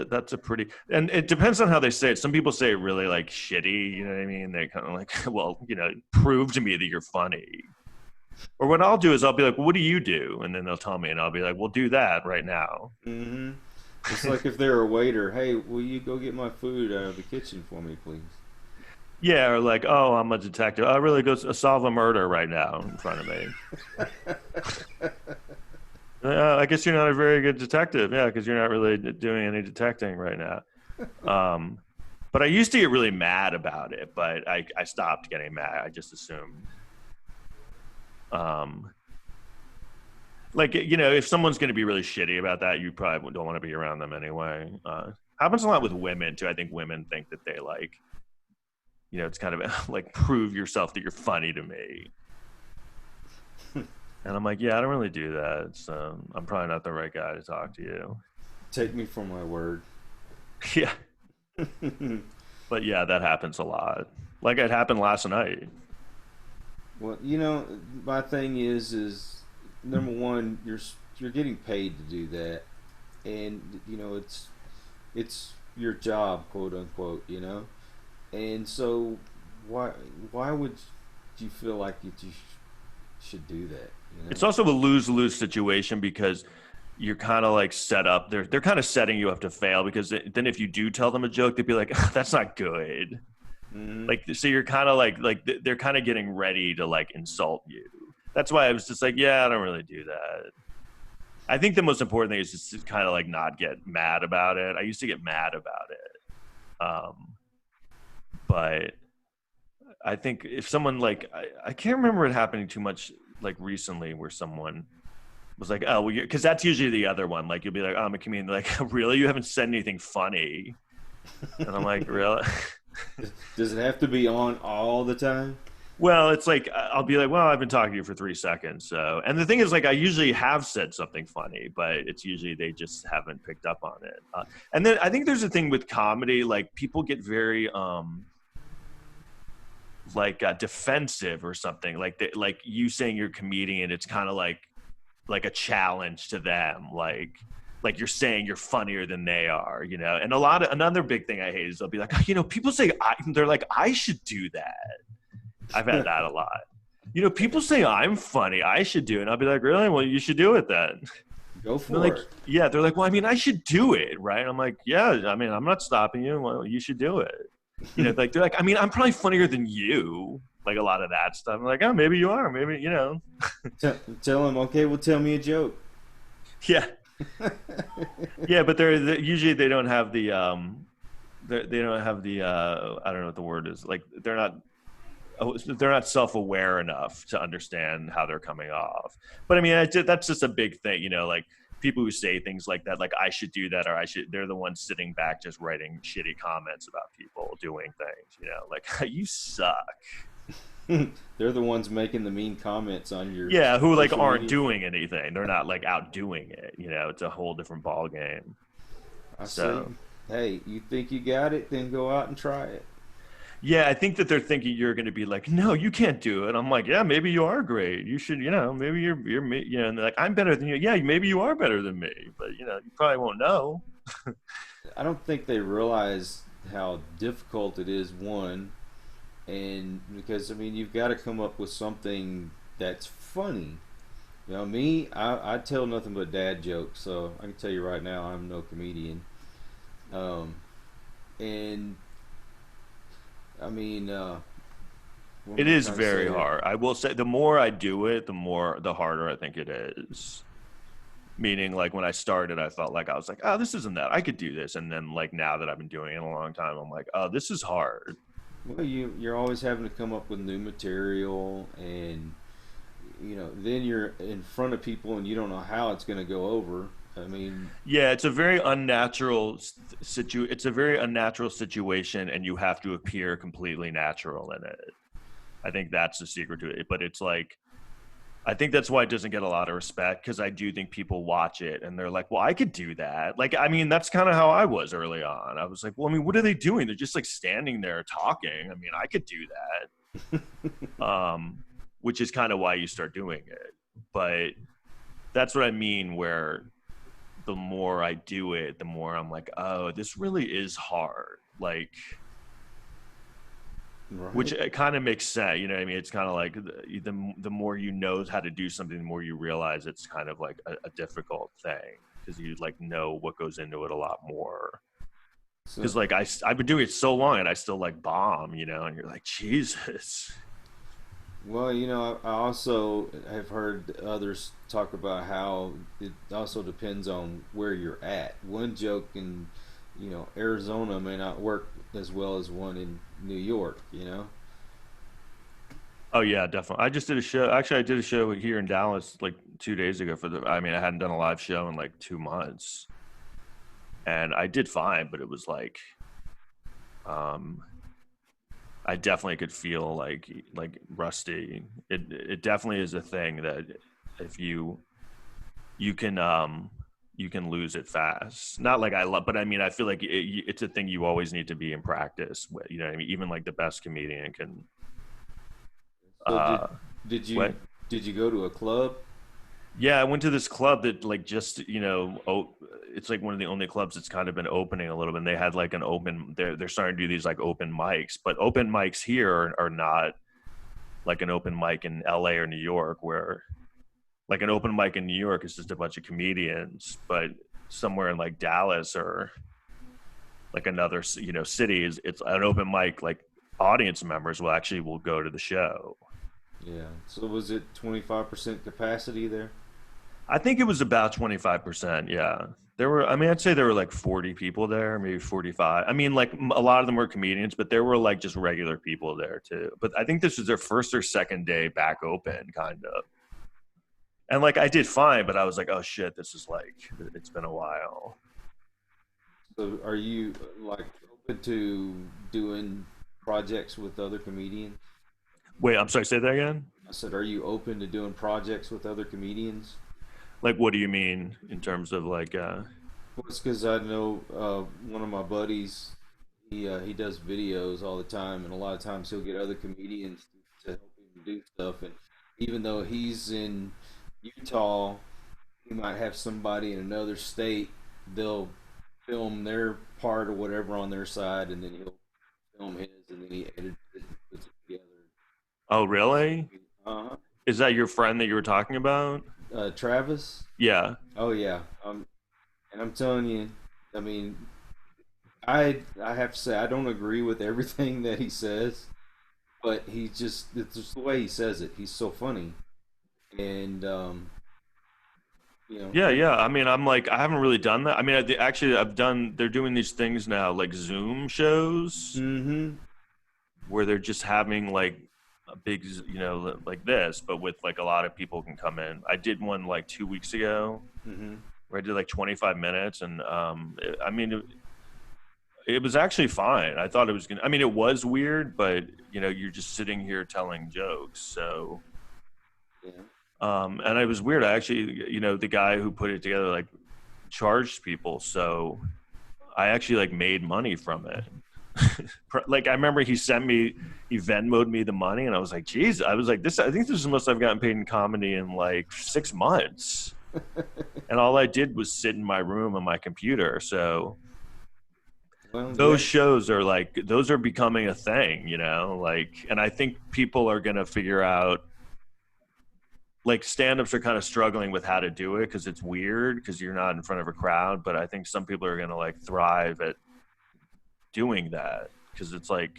C: that's a pretty, and it depends on how they say it. Some people say it really like shitty, you know what I mean? They kind of like, well, you know, prove to me that you're funny. Or what I'll do is I'll be like, well, what do you do? And then they'll tell me, and I'll be like, well, do that right now.
B: Mm-hmm. It's like if they're a waiter, hey, will you go get my food out of the kitchen for me, please?
C: Yeah, or like, oh, I'm a detective. I really go solve a murder right now in front of me. I guess you're not a very good detective. Yeah, because you're not really doing any detecting right now. But I used to get really mad about it, but I stopped getting mad. I just assumed. Like, you know, if someone's going to be really shitty about that, you probably don't want to be around them anyway. Happens a lot with women, too. I think women think that they like, you know, it's kind of like prove yourself that you're funny to me. And I'm like, yeah, I don't really do that. So I'm probably not the right guy to talk to you.
B: Take me for my word.
C: Yeah. But yeah, that happens a lot. Like it happened last night.
B: Well, you know, my thing is number one, you're getting paid to do that, and you know it's your job, quote unquote. You know, and so why would you feel like you should do that? You know?
C: It's also a lose-lose situation because you're kind of like set up. They're kind of setting you up to fail because then if you do tell them a joke, they'd be like, "That's not good."
B: Hmm.
C: Like so, you're kind of like they're kind of getting ready to like insult you. That's why I was just like, yeah, I don't really do that. I think the most important thing is just to kind of like not get mad about it. I used to get mad about it, but I think if someone like I can't remember it happening too much like recently where someone was like, oh, well, because that's usually the other one. Like you'll be like, oh, I'm a comedian. They're like, really? You haven't said anything funny? And I'm like, really?
B: Does it have to be on all the time?
C: Well, it's like I'll be like, well, I've been talking to you for 3 seconds. So, and the thing is, like, I usually have said something funny, but it's usually they just haven't picked up on it. And then I think there's a thing with comedy, like people get very like defensive or something. Like like you saying you're a comedian, it's kind of like a challenge to them, like you're saying you're funnier than they are, you know. And another big thing I hate is they'll be like, you know, people say they're like, I should do that. I've had that a lot. You know, people say I'm funny, I should do it. And I'll be like, really? Well, you should do it then.
B: Go
C: They're
B: for
C: like,
B: it.
C: yeah. They're like, well, I mean, I should do it, right? I'm like, yeah. I mean, I'm not stopping you. Well, you should do it. You know, like they're like, I mean, I'm probably funnier than you. Like a lot of that stuff. I'm like, oh, maybe you are. Maybe you know.
B: Tell him, okay, well, tell me a joke.
C: Yeah, yeah. But they're usually they don't have the they don't have the I don't know what the word is. Like they're not self-aware enough to understand how they're coming off. But I mean, that's just a big thing, you know, like people who say things like that, like I should do that, or they're the ones sitting back just writing shitty comments about people doing things, you know, like you suck.
B: They're the ones making the mean comments on your
C: Yeah, who like
B: social
C: aren't
B: media.
C: doing anything. They're not like out doing it, you know, it's a whole different ball game.
B: I say,
C: So
B: hey, you think you got it? Then go out and try it.
C: yeah, I think that they're thinking you're going to be like, no, you can't do it. I'm like, yeah, maybe you are great. You should, you know, maybe you're me, you know. And they're like, I'm better than you. Yeah, maybe you are better than me, but you know, you probably won't know.
B: I don't think they realize how difficult it is. One, and because I mean, you've got to come up with something that's funny. You know, me, I tell nothing but dad jokes, so I can tell you right now, I'm no comedian. Um, and I mean, what
C: It
B: am I
C: is
B: trying to say
C: very
B: here?
C: hard. I will say, the more I do it, the harder I think it is. Meaning, like when I started, I felt like I was like, oh, this isn't that. I could do this. And then, like now that I've been doing it a long time, I'm like, oh, this is hard.
B: Well, you're always having to come up with new material, and you know, then you're in front of people, and you don't know how it's going to go over. I mean,
C: Yeah, it's a very unnatural It's a very unnatural situation, and you have to appear completely natural in it. I think that's the secret to it. But it's like I think that's why it doesn't get a lot of respect because I do think people watch it and they're like, well, I could do that. Like, I mean, that's kind of how I was early on. I was like, well, I mean, what are they doing? They're just like standing there talking. I mean, I could do that. Which is kind of why you start doing it. But that's what I mean, where the more I do it, the more I'm like, oh, this really is hard. Like, which
B: right?
C: it kind of makes sense, you know what I mean? It's kind of like the more you know how to do something, the more you realize it's kind of like a difficult thing because you like know what goes into it a lot more.
B: So,
C: Because like I've been doing it so long and I still like bomb, you know, and you're like, Jesus.
B: well, you know, I also have heard others talk about how it also depends on where you're at. One joke in, you know, Arizona may not work as well as one in New York. You know.
C: Oh yeah, definitely. I just did a show. Actually, I did a show here in Dallas like 2 days ago I mean, I hadn't done a live show in like 2 months, and I did fine, but it was um, I definitely could feel like rusty. It definitely is a thing that if you can lose it fast. Not like I love, but I mean I feel like it's a thing you always need to be in practice with. You know what I mean? Even like the best comedian can.
B: So
C: Uh,
B: did you
C: what?
B: did you go to a club?
C: Yeah, I went to this club that like just it's like one of the only clubs that's kind of been opening a little bit. And they had like an open. They're starting to do these like open mics, but open mics here are not like an open mic in LA or New York where like an open mic in New York is just a bunch of comedians, but somewhere in like Dallas or like another city is it's an open mic, like audience members will go to the show.
B: Yeah. So was it 25% capacity there?
C: I think it was about 25%. Yeah. There were, I mean, I'd say there were like 40 people there, maybe 45. I mean, like a lot of them were comedians, but there were like just regular people there too. But I think this was their first or second day back open, kind of. And like I did fine, but I was like, oh shit, this is like, it's been a while.
B: So are you like open to doing projects with other comedians?
C: Wait, I'm sorry, say that again?
B: I said, are you open to doing projects with other comedians?
C: Like, what do you mean in terms of like,
B: Well, it's because I know one of my buddies. He does videos all the time, and a lot of times he'll get other comedians to help him do stuff. And even though he's in Utah, he might have somebody in another state. They'll film their part or whatever on their side, and then he'll film his, and then he edits it and puts it together.
C: oh, really?
B: Uh-huh.
C: Is that your friend that you were talking about?
B: Travis?
C: Yeah.
B: Oh yeah. And I'm telling you, I mean, I have to say I don't agree with everything that he says, but it's just the way he says it. He's so funny, and you know.
C: Yeah, yeah. I mean, I'm like, I haven't really done that. I mean, I've done. They're doing these things now, like Zoom shows,
B: Mm-hmm.
C: where they're just having like a big, like this, but with like a lot of people can come in. I did one like 2 weeks ago
B: Mm-hmm.
C: where I did like 25 minutes, and I mean, it was actually fine. I thought it was gonna. I mean, it was weird, but you're just sitting here telling jokes, so.
B: Yeah.
C: And it was weird. I actually, the guy who put it together, like, charged people. So I actually, like, made money from it. Like, I remember he Venmo'd me the money, and I was like, geez, I was like, I think this is the most I've gotten paid in comedy in, like, 6 months. And all I did was sit in my room on my computer. So
B: Well,
C: those
B: yeah.
C: shows are, like, those are becoming a thing, like, and I think people are going to figure out, like stand-ups are kind of struggling with how to do it because it's weird because you're not in front of a crowd, but I think some people are going to like thrive at doing that because it's like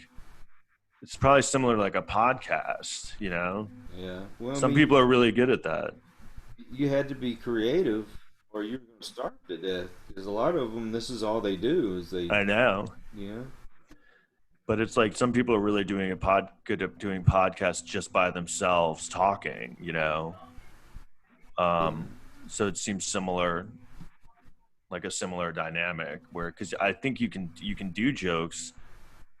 C: it's probably similar to like a podcast.
B: Yeah. Well, I
C: Some
B: mean,
C: people are really good at that.
B: you had to be creative, or you're going to starve to death. Because a lot of them, this is all they do is they,
C: I know,
B: you know.
C: but it's like some people are really good at doing podcasts just by themselves talking,
B: Yeah.
C: so it seems similar, like a similar dynamic where, because I think you can do jokes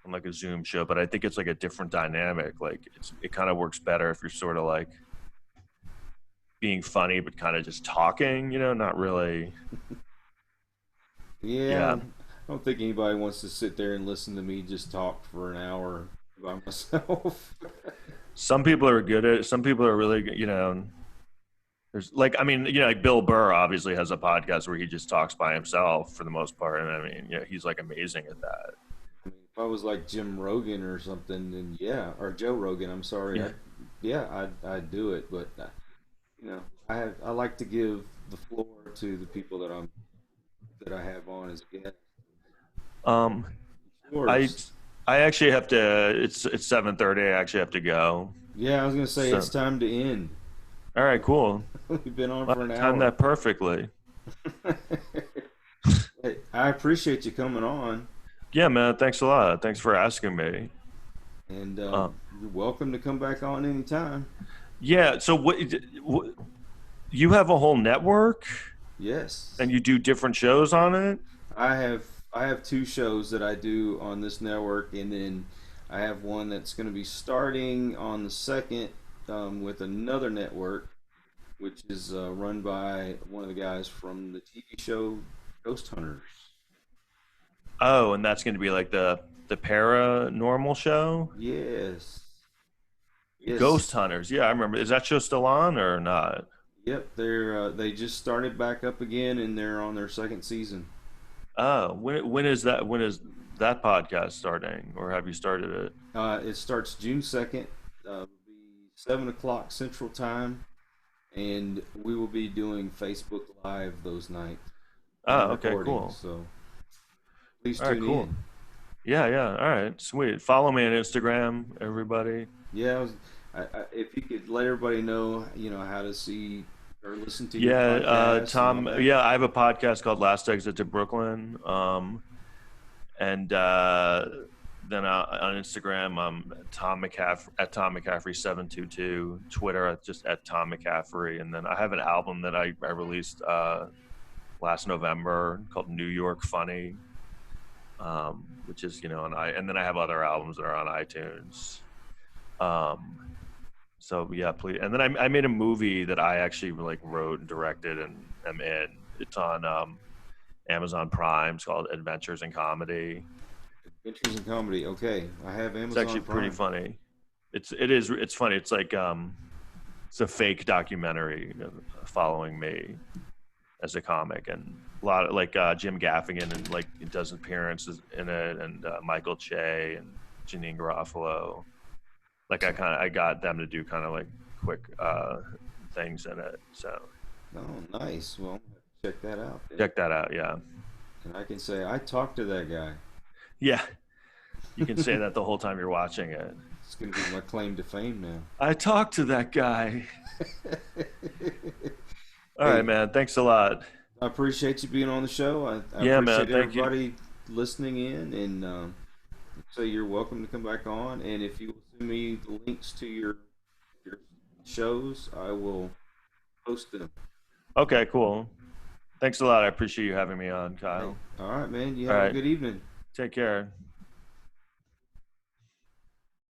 C: on like a Zoom show, but I think it's like a different dynamic. Like it kind of works better if you're sort of like being funny, but kind of just talking, not really.
B: Yeah,
C: Yeah.
B: I don't think anybody wants to sit there and listen to me just talk for an hour by myself.
C: Some people are good at it. Some people are really good, there's like, I mean, like Bill Burr obviously has a podcast where he just talks by himself for the most part. And I mean, he's like amazing at that.
B: I mean, if I was like Jim Rogan or something, then yeah, or Joe Rogan, I'm sorry,
C: Yeah.
B: yeah, I'd do it. But I like to give the floor to the people that I have on as guests.
C: Um, I,
B: Yours.
C: I actually have to, it's 7:30. I actually have to go.
B: Yeah, I was gonna say
C: So,
B: it's time to end.
C: all right, cool.
B: We've been on
C: Well,
B: for an
C: I timed
B: hour.
C: that perfectly.
B: Hey, I appreciate you coming on,
C: Yeah, man. Thanks a lot. Thanks for asking me.
B: and
C: Um,
B: you're welcome to come back on anytime.
C: yeah. So what, you have a whole network
B: Yes.
C: and you do different shows on it?
B: I have I have two shows that I do on this network, and then I have one that's going to be starting on the second with another network, which is run by one of the guys from the TV show Ghost Hunters.
C: Oh, and that's going to be like the paranormal show?
B: Yes,
C: Ghost
B: yes,
C: Hunters. Yeah, I remember. Is that show still on or not?
B: yep. They just started back up again, and they're on their second season.
C: Oh, when is that podcast starting, or have you started it?
B: It starts June 2nd. It'll be 7 o'clock Central Time, and we will be doing Facebook Live those nights.
C: Oh, okay, cool.
B: So please
C: All right,
B: tune
C: cool.
B: in.
C: Yeah. All right, sweet. Follow me on Instagram, everybody.
B: Yeah, if you could let everybody know, how to see or listen to your podcast.
C: Tom. Yeah, I have a podcast called Last Exit to Brooklyn. And then on Instagram, I'm Tom McCaffrey at Tom McCaffrey 722. Twitter, just at Tom McCaffrey. And then I have an album that I released last November called New York Funny, which is and then I have other albums that are on iTunes. So yeah, please. And then I made a movie that I actually wrote and directed and am in. It's on Amazon Prime. It's called Adventures in Comedy.
B: Adventures in Comedy. Okay, I have Amazon.
C: It's actually
B: Prime.
C: pretty funny. It's funny. It's it's a fake documentary following me as a comic, and a lot of Jim Gaffigan and does appearances in it, and Michael Che and Janine Garofalo. I got them to do kind of quick things in it. So.
B: Oh, nice. Well, check that out. Then.
C: Check that out. Yeah.
B: And I can say I talked to that guy.
C: Yeah. You can say that the whole time you're watching it.
B: It's going to be my claim to fame now.
C: I talked to that guy. All right, man. Thanks a lot.
B: I appreciate you being on the show. I
C: yeah,
B: appreciate
C: man. Thank
B: everybody
C: you.
B: listening in. And so you're welcome to come back on. And if you will send me the links to your shows, I will post them.
C: Okay, cool. Thanks a lot. I appreciate you having me on, Kyle.
B: All right, man. You have a good evening.
C: Take care.